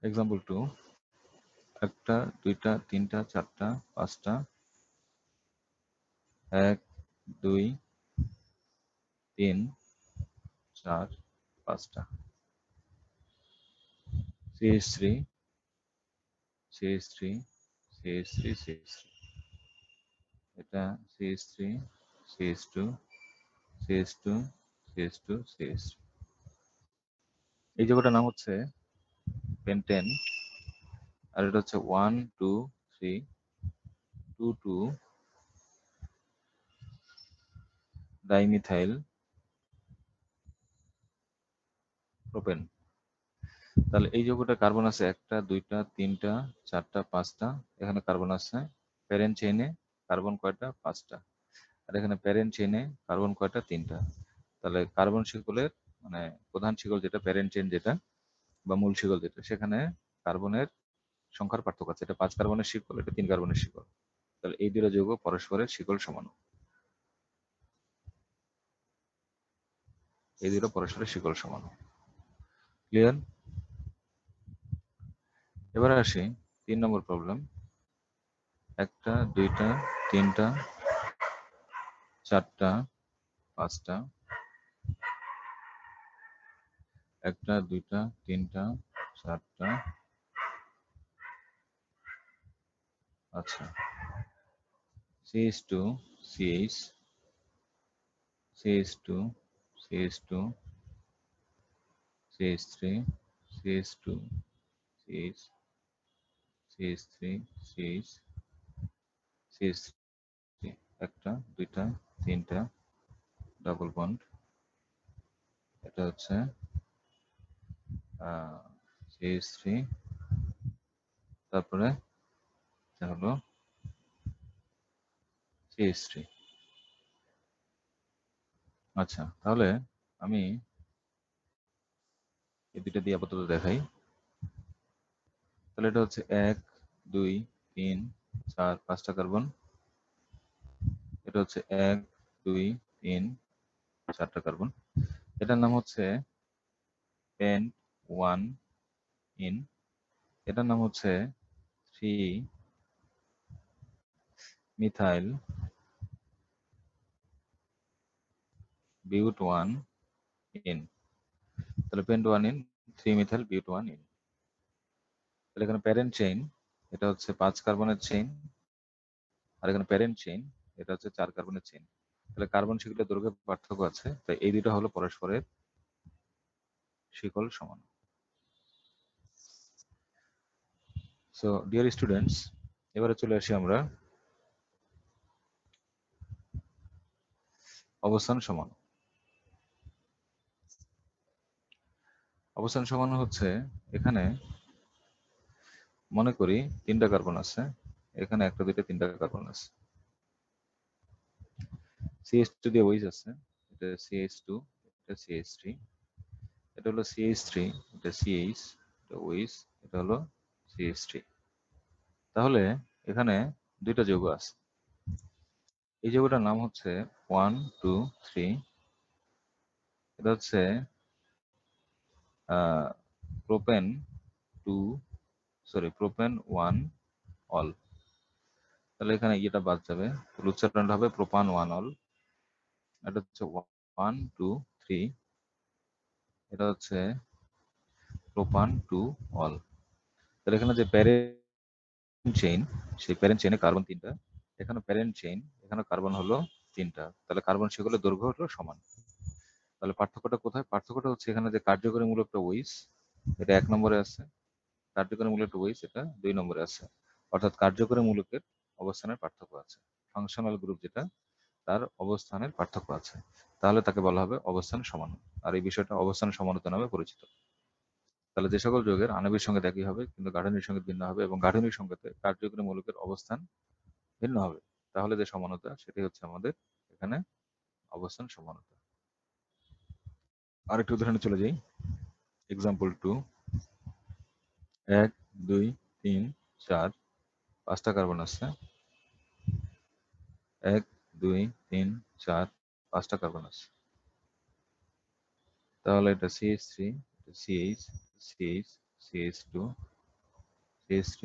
এক্সাম্পল 2, 1টা 2টা 3টা 4টা 5টা 1 2 3 4 5টা CH3 CH3 CH3 CH3, এটা CH3 CH2 CH2 CH2 CH3। এই যৌগটার নাম হচ্ছে পেন্টেন, আর এটা হচ্ছে 1 2 3 2 2 ডাইমিথাইল প্রোপেন। তাহলে এই যৌগটা কার্বন আছে 1টা 2টা 3টা 4টা 5টা, এখানে কার্বন আছে প্যারেন্ট চেইনে কার্বন কয়টা, 5টা, আর এখানে প্যারেন্ট চেইনে কার্বন কয়টা, 3টা। তাহলে কার্বন শিকলের মানে প্রধান শিকল যেটা, প্যারেন্ট চেইন যেটা বা মূল শিকল যেটা, সেখানে কার্বনের সংখ্যার পার্থক্য আছে। এটা 5 কার্বনের শিকল, এটা 3 কার্বনের শিকল। তাহলে এই দুটো যৌগ পরস্পরের শিকল সমাণু, এই দুটো পরস্পরের শিকল সমাণু। ক্লিয়ার? এবার আসি 3 নম্বর প্রবলেম। 1টা 2টা 3টা 4টা 5টা 1টা 2টা 3টা 4টা। আচ্ছা, CH2 CH CH2 CH2 CH3 CH2 CH CH3 CH CH3 1টা 2টা 3টা ডাবল বন্ড। এটা হচ্ছে CH3, তারপরে এটা হলো CH3। আচ্ছা, তাহলে আমি এই দুইটা দিয়ে আপাতত দেখাই। তাহলে এটা হচ্ছে 1 2 3 4 5টা কার্বন। এটা হচ্ছে 1 2 3 4টা কার্বন। এটার নাম হচ্ছে পেন্ট 1 ইন। এটার নাম হচ্ছে 3 মিথাইল বিউট 1 ইন। তাহলে pent 1 yne 3 methyl but 1 yne. তাহলে এখানে প্যারেন্ট চেইন, এটা হচ্ছে 5 কার্বনের চেইন, আর এখানে প্যারেন্ট চেইন, এটা হচ্ছে 4 কার্বনের চেইন। তাহলে কার্বন শিকলের দৈর্ঘ্যে পার্থক্য আছে, তাই এই দুটো হলো পরস্পরের শিকল সমান। সো ডিয়ার স্টুডেন্টস, এবারে চলে আসি আমরা অবস্থান সমান। অবস্থান সমান হচ্ছে, এখানে মনে করি 3টা কার্বন আছে, এখানে 1টা 2টা 3টা কার্বন আছে। CH2 দিয়ে ওইজ আছে, এটা CH2, এটা CH3, এটা হলো CH3, এটা CH, এটা ওইজ, এটা হলো CH3। তাহলে এখানে 2টা যৌগ আছে। এই যৌগটার নাম হচ্ছে 1 2 3। এটা হচ্ছে প্রোপেন 2, প্রোপেন 1 অল। তাহলে এখানে ইয়েটা বাদ যাবে, তাহলে উচ্চারণটা হবে প্রোপান 1 অল। এটা হচ্ছে 1 2 3, এটা হচ্ছে প্রোপান 2 অল। তাহলে এখানে যে প্যারেন্ট চেইন, সেই প্যারেন্ট চেইনে কার্বন 3টা, এখানে প্যারেন্ট চেইন, এখানে কার্বন হলো 3টা। তাহলে কার্বন শিকলের দৈর্ঘ্য হলো সমান। তাহলে পার্থক্যটা কোথায়? পার্থক্যটা হচ্ছে এখানে যে কার্যকরী মূলকটা ওইস, এটা 1 নম্বরে আছে, কার্যকরী মূলকটা ওইস, এটা 2 নম্বরে আছে। অর্থাৎ কার্যকরী মূলকের অবস্থানের পার্থক্য আছে। ফাংশনাল গ্রুপ যেটা, তার অবস্থানের পার্থক্য আছে, তাহলে তাকে বলা হবে অবস্থান সমান। আর এই বিষয়টা অবস্থান সমানতা নামে পরিচিত। তাহলে যে সকল যৌগের আণবিক সংকেত একই হবে কিন্তু গাঠনিক সংকেত ভিন্ন হবে, এবং গাঠনিক সংকেতে কার্যকরী মূলকের অবস্থান ভিন্ন হবে, তাহলে যে সমানতা, সেটি হচ্ছে আমাদের এখানে অবস্থান সমানতা। আরেকটি উদাহরণে চলে যাই। এক্সাম্পল 2। 1 2 3 4 5টা কার্বন আছে। 1 2 3 4 5টা কার্বন আছে। তাহলে এটা CH3, এটা CH, CH, CH2, CH3,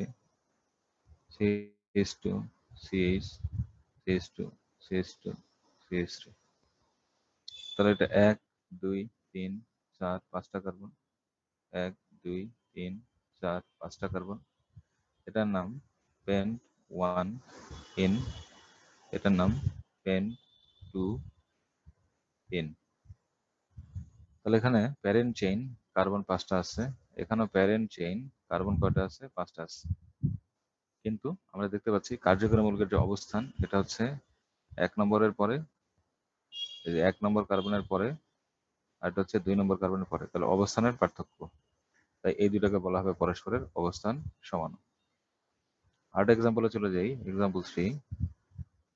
CH2, CH, CH2, CH2, CH3। তাহলে এটা 1 2 3 4 5টা কার্বন। 1 2 3 4 5টা কার্বন। এটার নাম পেন্ট 1 ইন, এটার নাম পেন্ট 2 ইন। তাহলে এখানে প্যারেন্ট চেইন কার্বন 5টা আছে, এখানেও প্যারেন্ট চেইন কার্বন কয়টা আছে? 5টা আছে। কিন্তু আমরা দেখতে পাচ্ছি কার্যকরী মূলকের যে অবস্থান, এটা হচ্ছে 1 নম্বরের পরে, এই যে 1 নম্বর কার্বনের পরে, আর এটা হচ্ছে 2 নম্বর কার্বনের পরে। তাহলে অবস্থানের পার্থক্য, তাই এই দুটাকে বলা হবে পরস্পরের অবস্থান সমান। আরেকটা এক্সাম্পলে চলে যাই, এক্সাম্পল 3।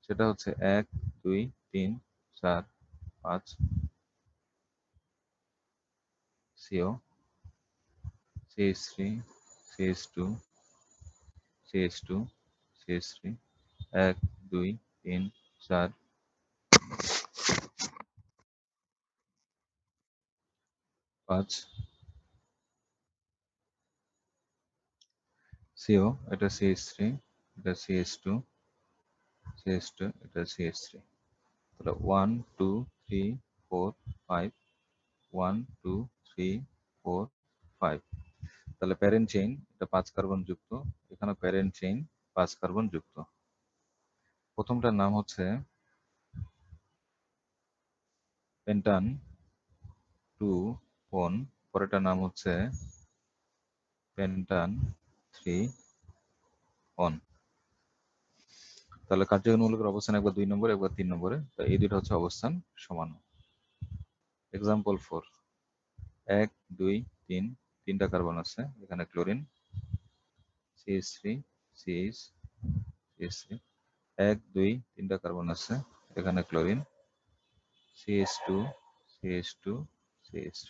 সেটা হচ্ছে 1 2 3 4 5 CO, CH3, CH2, CH2, CH3, 1 2 3 4 5। CO, এটা CH3, এটা CH2, এটা CH3। তাহলে 1 2 3 4 5, 1 2 3 4 5। তাহলে প্যারেন্ট চেইন এটা 5 কার্বন যুক্ত, এখানে প্যারেন্ট চেইন 5 কার্বন যুক্ত। প্রথমটার নাম হচ্ছে পেন্টান 2 ওন, পরেরটার নাম হচ্ছে পেন্টান 3 ওন। তাহলে কার্যকরীমূলকের অবস্থান একবার 2 নম্বরে, একবার 3 নম্বরে, তো এই দুটো হচ্ছে অবস্থান সমান। এক্সাম্পল 4, 1 2 3, তিনটা কার্বন আছে, এখানে ক্লোরিন CH3 CH CH3, 1 2 তিনটা কার্বন আছে, এখানে ক্লোরিন CH2 CH2 CH3।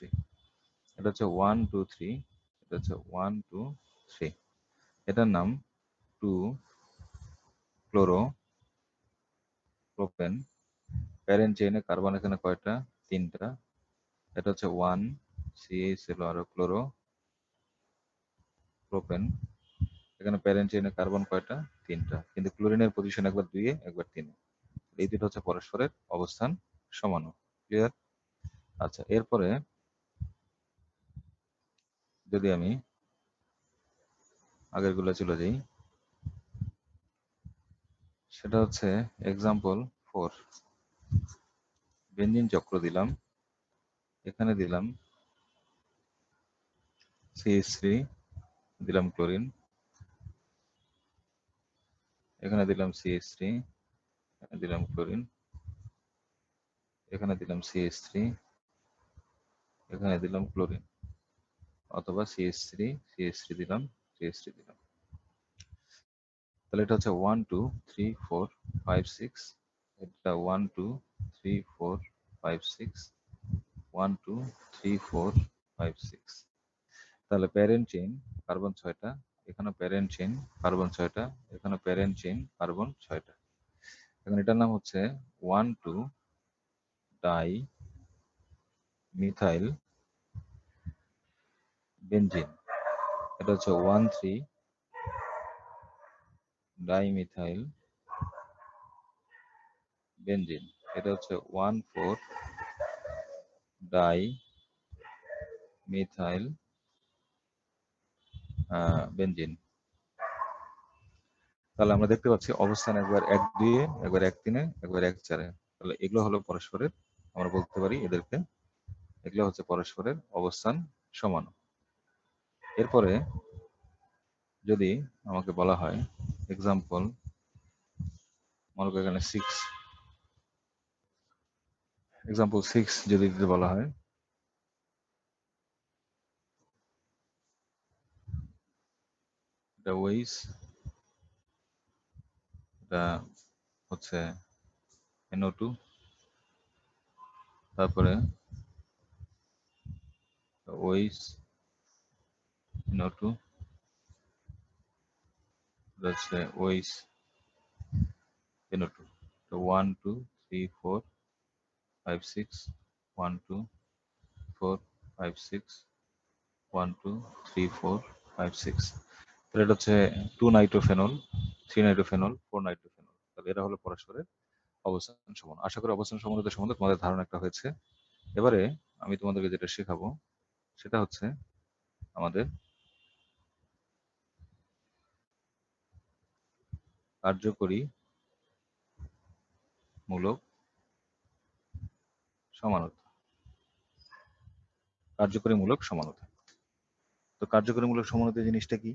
এটা হচ্ছে 1 2 3, এটা হচ্ছে 1 2 3। এটার নাম 2 ক্লোরো প্রোপেন। প্যারেন্ট চেইনে কার্বন এখানে কয়টা? 3টা। এটা হচ্ছে 1 CH আর ক্লোরো প্রোপেন। এখানে প্যারেন্ট চেইনে কার্বন কয়টা? 3টা, কিন্তু ক্লোরিনের পজিশন একবার 2 এ, একবার 3 এ। এই দুটো হচ্ছে পরস্পরের অবস্থান সমান। ক্লিয়ার? আচ্ছা, এরপরে যদি আমি আগের গুলো চলে যাই, সেটা হচ্ছে এক্সাম্পল 4, বেঞ্জিন চক্র দিলাম, এখানে দিলাম CH3, দিলাম ক্লোরিন, এখানে দিলাম CH3, এখানে দিলাম ক্লোরিন, এখানে দিলাম CH3, এখানে দিলাম ক্লোরিন, অথবা CH3 দিলাম, CH3 দিলাম। তাহলে এটা হচ্ছে 1 2 3 4 5 6, এটা 1 2 3 4 5 6, 1 2 3 4 5 6। তাহলে প্যারেন্ট চেইন কার্বন 6টা, এখানে প্যারেন্ট চেইন কার্বন 6টা, এখানে প্যারেন্ট চেইন কার্বন 6টা। এখন এটার নাম হচ্ছে 1 2 ডাই মিথাইল বেনজিন। এটা হচ্ছে 1 3 ডাই মিথাইল বেনজিন। এটা হচ্ছে 1 4 ডাই মিথাইল বেনজিন। তাহলে আমরা দেখতে পাচ্ছি অবস্থান একবার 1 2 এ, একবার 1 3 এ, একবার 1 4 এ। তাহলে এগুলো হলো পরস্পরের, আমরা বলতে পারি এদেরকে, এগুলো হচ্ছে পরস্পরের অবস্থান সমান। এরপরে যদি আমাকে বলা হয় এক্সাম্পল, মনে করি এখানে 6, এক্সাম্পল 6 যদি দিতে বলা হয়, এটা ওয়েস, এটা হচ্ছে NO2, তারপরে ওয়েস NO2, এটা হচ্ছে ওয়েস NO2। তো 1 2 3 4 5 6, 1 2 4 5 6, 1 2 3 4 5 6। তাহলে এটা হচ্ছে 2 নাইট্রোফেনল, 3 নাইট্রোফেনল, 4 নাইট্রোফেনল। তাহলে এরা হলো পরস্পরের অবস্থান সমান। আশা করি অবস্থান সমানতা সম্বন্ধে তোমাদের ধারণা একটা হয়েছে। এবারে আমি তোমাদেরকে যেটা শেখাবো সেটা হচ্ছে আমাদের কার্যকরী মূলক সমানতা। কার্যকরী মূলক সমানতা। তো কার্যকরী মূলক সমানতা জিনিসটা কি?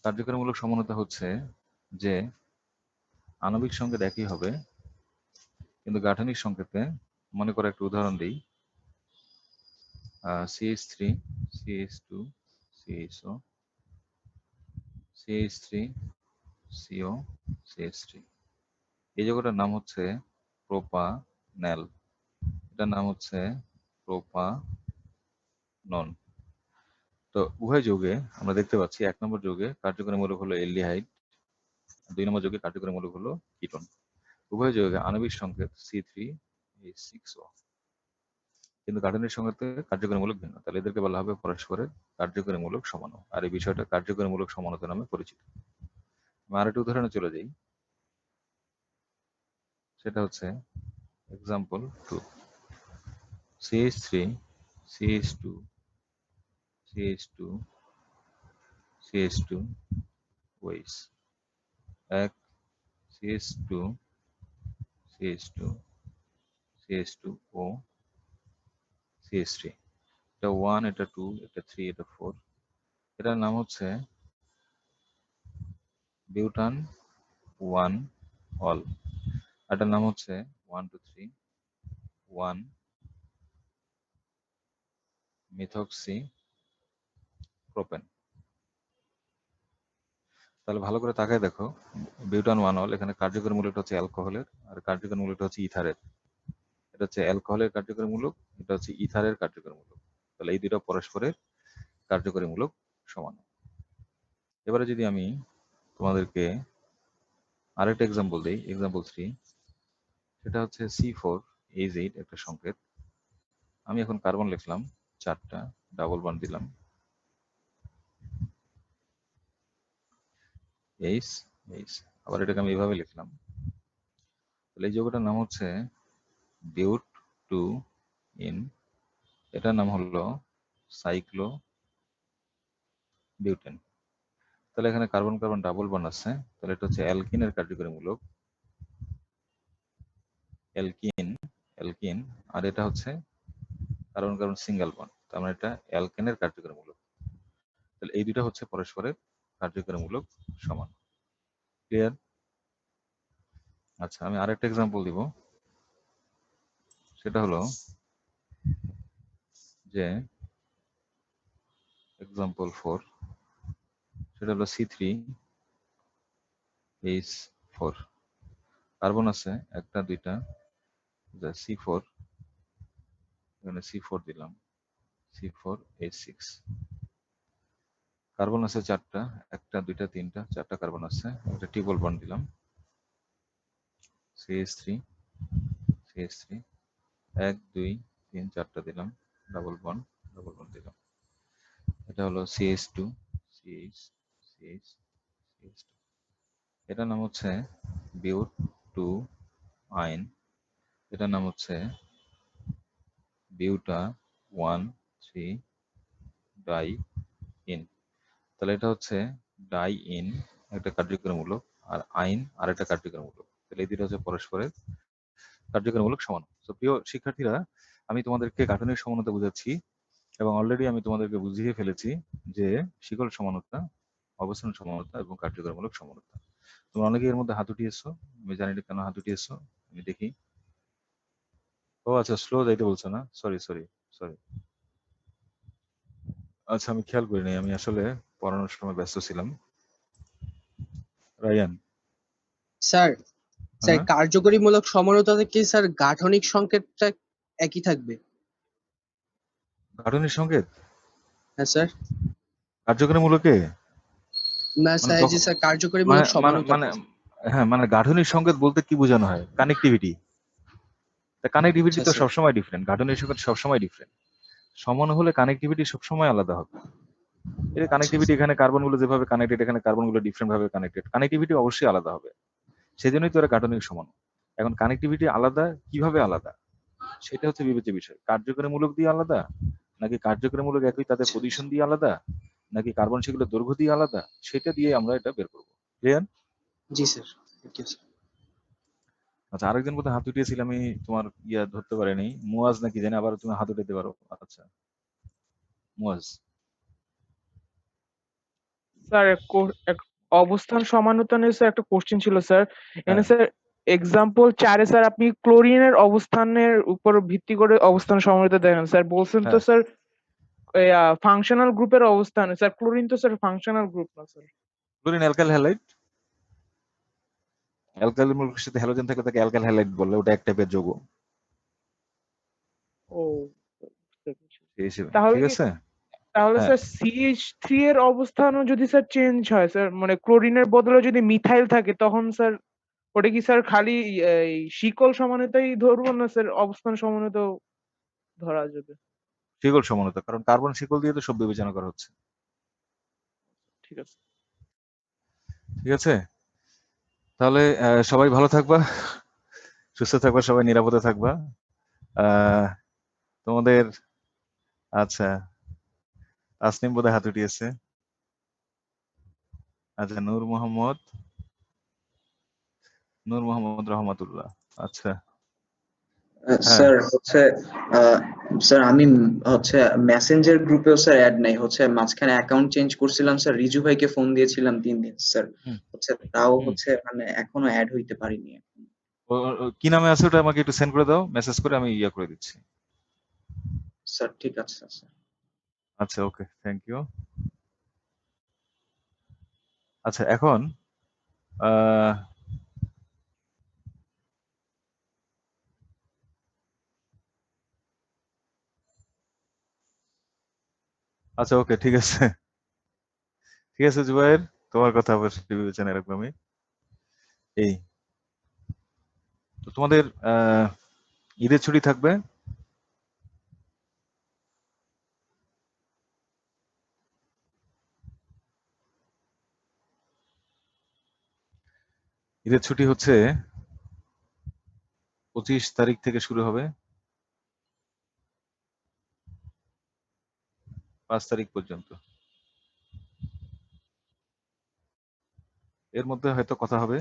কার্যকরী মূলক সমানতা হচ্ছে যে আণবিক সংকেত একই হবে, কিন্তু গাঠনিক সংকেতে, মনে করো একটা উদাহরণ দিই, CH3 CH2 CHO, CH3 CO CH3। এই যৌগটার নাম হচ্ছে প্রোপানল, এটার নাম হচ্ছে প্রোপানন। তো উভয় যৌগে আমরা দেখতে পাচ্ছি 1 নম্বর যৌগে কার্যকরী মূলক হলো অ্যালডিহাইড, 2 নম্বর যৌগে কার্যকরী মূলক হলো কিটোন। উভয় যৌগে আণবিক সংকেত C3H6O। কিন্তু গাঠনিক সংকেতে কার্যকরীমূলক ভিন্ন। তাহলে এদেরকে বলা হবে পরস্পরের কার্যকরীমূলক সমাণু। আর এই বিষয়টা কার্যকরীমূলক সমানতা নামে পরিচিত। আমি আরেকটি উদাহরণে চলে যাই, সেটা হচ্ছে example 2, CH3 CH2 CH2 CH2 OH, 1 CH2 CH2 CH2O CH3, এটা 1, এটা 2, এটা 3, এটা 4। এটার নাম হচ্ছে বিউটান 1 অল। এটার নাম হচ্ছে 1 2 3 1 মিথক্সি প্রোপেন। তাহলে ভালো করে তাকায় দেখো, বিউটান 1 অল, এখানে কার্যকরী মূলকটা হচ্ছে অ্যালকোহলের, আর কার্যকরী মূলকটা হচ্ছে ইথারের। এটা হচ্ছে অ্যালকোহলের কার্যকরী মূলক, এটা হচ্ছে ইথারের কার্যকরী মূলক। তাহলে এই দুটো পরস্পরের কার্যকরী মূলক সমান। এবারে যদি আমি তোমাদেরকে আরেকটা এক্সাম্পল দিই, এক্সাম্পল 3, সেটা হচ্ছে C4H8 একটা সংকেত। আমি এখন কার্বন লিখলাম 4টা, ডাবল বন্ড দিলাম H H, আবার এটাকে আমি এভাবে লিখলাম। তাহলে এই যৌগটার নাম হচ্ছে বিউট 2 ইন, এটার নাম হলো সাইক্লো বিউটেন। তাহলে এখানে কার্বন কার্বন ডাবল বন্ড আছে, তাহলে এটা হচ্ছে অ্যালকিনের কার্যকরী মূলক, অ্যালকিন অ্যালকিন। আর এটা হচ্ছে কার্বন কার্বন সিঙ্গেল বন্ড, তার মানে এটা অ্যালকেনের কার্যকরী মূলক। তাহলে এই দুটো হচ্ছে পরস্পরের কার্যকরী মূলক সমান। ক্লিয়ার? আচ্ছা, আমি আরেকটা এক্সাম্পল দিব, সেটা হলো যে এক্সাম্পল 4, সেটা হলো C3H4, কার্বন আছে 1টা 2টা, C4, এখানে C4 দিলাম, C4H6, কার্বন আছে 4টা, 1টা 2টা 3টা 4টা কার্বন আছে, একটা ট্রিপল বন্ড দিলাম CH3 CH3, 1 2 3 4টা দিলাম, ডাবল বন্ড দিলাম, এটা হলো CH2 CH CH CH2। এটার নাম হচ্ছে বিউট 2 আইন, এটার নাম হচ্ছে বিউটা 1 3 ডাই ইন। তাহলে এটা হচ্ছে ডাই ইন একটা কার্যকরীমূলক, আর আইন আর একটা কার্যকরীমূলক। তাহলে এই দুটো হচ্ছে পরস্পরের কার্যকরীমূলক সমান। তো প্রিয় শিক্ষার্থীরা, আমি তোমাদেরকে গাঠনিক সমানতা বুঝাচ্ছি এবং অলরেডি আমি তোমাদেরকে বুঝিয়ে ফেলেছি যে শিকল সমানতা, অবস্থান সমানতা এবং কার্যকরীমূলক সমানতা। তোমরা অনেকে এর মধ্যে হাত উঠিয়েছো, আমি জানি না কেন হাত উঠিয়েছো, আমি দেখি। ও আচ্ছা, স্লো যাইতে বলছো না, সরি সরি সরি। আচ্ছা, আমি খেয়াল করিনি, আমি আসলে পড়ানোর সময় ব্যস্ত ছিলাম। রায়ান? স্যার স্যার হ্যাঁ, কার্যকরীমূলক সমানুতাতে কি স্যার গাঠনিক সংকেতটা একই থাকবে? গাঠনিক সংকেত হ্যাঁ স্যার। কার্যকরীমূলকে না মানে স্যার, জি তখন স্যার মানে কার্যকরীমূলক মানে মানে সমানুতাতে। হ্যাঁ, মানে গাঠনিক সংকেত বলতে কি বোঝানো হয়? কানেক্টিভিটি। কানেক্টিভিটি আচ্ছা তো স্যার। সবসময় ডিফারেন্ট, গাঠনিক সংকেত সবসময় ডিফারেন্ট। সমান হলে কানেক্টিভিটি সবসময় আলাদা হবে। এই আচ্ছা কানেক্টিভিটি, স্যার। এখানে কার্বনগুলো যেভাবে কানেক্টেড, এখানে কার্বনগুলো ডিফারেন্ট ভাবে কানেক্টেড, কানেক্টিভিটি অবশ্যই আলাদা হবে। সেজন্যই তো এরা গাঠনিক সমান। এখন কানেক্টিভিটি আলাদা, কিভাবে আলাদা সেটা হচ্ছে বিবেচ্য বিষয়। কার্যকরীমূলক দিয়ে আলাদা, নাকি কার্যকরীমূলক একই তাদের আচ্ছা পজিশন আচ্ছা। দিয়ে আলাদা, নাকি কার্বন সেগুলো দৈর্ঘ্য দিয়ে আলাদা, সেটা দিয়ে আমরা এটা বের করবো। ক্লিয়ার? জি স্যার। Okay sir. আচ্ছা, আরেকজন বোধহয় হাত উঠিয়েছিল, আমি তোমার ধরতে পারিনি, মুয়াজ নাকি জানি, আবার তুমি হাত উঠাতে পারো। আচ্ছা, মুয়াজ। স্যার অবস্থান সমানুতা নিয়ে স্যার একটা কোশ্চেন ছিল স্যার। এখানে হ্যাঁ স্যার এক্সাম্পল 4-এ স্যার আপনি ক্লোরিনের অবস্থানের উপর ভিত্তি করে অবস্থান সমানুতা দেখেন স্যার, বলছেন তো হ্যাঁ, স্যার ফাংশনাল গ্রুপের অবস্থান। স্যার ক্লোরিন তো স্যার ফাংশনাল গ্রুপ না sir. Chlorine alkyl halide, alkyl মূলকের সাথে হ্যালোজেন থাকে তাকে অ্যালকাইল হ্যালাইড বলে, ওটা এক টাইপের যৌগ ও বুঝতে পেরেছি। সেই হিসেবে। তাহলে ঠিক কি আছে? তাহলে হ্যাঁ, স্যার CH3 এর অবস্থানও যদি স্যার চেঞ্জ হয় স্যার, মানে ক্লোরিনের বদলে যদি মিথাইল থাকে, তখন স্যার ওটা কি স্যার খালি এই শিকল সমানুতাই ধরবো, না স্যার অবস্থান সমানুতাও ধরা যাবে? শিকল সমানতা, কারণ কার্বন শিকল দিয়ে তো সব বিবেচনা করা হচ্ছে। ঠিক আছে। ঠিক আছে, তাহলে সবাই ভালো থাকবা, সুস্থ থাকবা, সবাই নিরাপদে থাকবা। তোমাদের আচ্ছা, তাসনিম বোধহয় হাত উঠিয়েছে। আচ্ছা, নূর মোহাম্মদ রহমাতুল্লাহ। আচ্ছা, হ্যাঁ স্যার হচ্ছে স্যার আমি হচ্ছে মেসেঞ্জার গ্রুপেও স্যার অ্যাড নাই, হচ্ছে মাঝখানে অ্যাকাউন্ট চেঞ্জ করছিলাম স্যার, রিজু ভাইকে ফোন দিয়েছিলাম 3 দিন স্যার, হুম, হচ্ছে তাও হুম। হচ্ছে মানে এখনো অ্যাড হইতে পারিনি। কি নামে আছে ওটা আমাকে একটু সেন্ড করে দাও, মেসেজ করে আমি ইয়া করে দিচ্ছি। স্যার ঠিক আছে স্যার। আচ্ছা, ওকে, থ্যাংক ইউ। আচ্ছা, এখন আহ, আচ্ছা, ওকে, ঠিক আছে, ঠিক আছে জুবাইর, তোমার কথা অবশ্যই বিবেচনায় রাখবো আমি। এই তো তোমাদের ঈদের ছুটি থাকবে। ঈদের ছুটি হচ্ছে 25 তারিখ থেকে শুরু হবে, 5 তারিখ পর্যন্ত। এর মধ্যে হয়তো কথা হবে,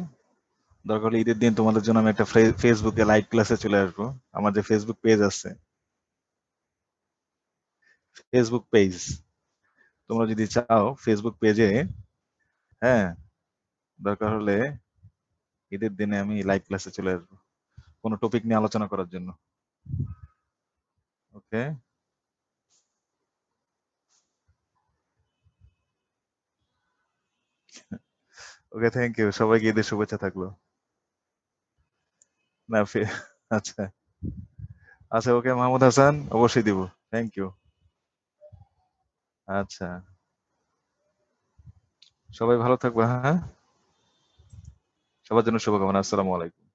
দরকার হলে ঈদের দিন তোমাদের জন্য আমি একটা ফেসবুকে লাইভ ক্লাসে চলে আসবো। আমার যে ফেসবুক পেজ আছে, ফেসবুক পেজ, তোমরা যদি চাও ফেসবুক পেজে, হ্যাঁ, দরকার হলে ঈদের দিনে আমি লাইভ ক্লাসে চলে আসবো কোনো টপিক নিয়ে আলোচনা করার জন্য। ওকে, ওকে, থ্যাংক ইউ, সবাইকে ঈদের শুভেচ্ছা থাকলো। না আচ্ছা, আচ্ছা, ওকে মাহমুদ হাসান, অবশ্যই দিব, থ্যাংক ইউ। আচ্ছা, সবাই ভালো থাকবে, হ্যাঁ, সবার জন্য শুভকামনা। আসসালামু আলাইকুম।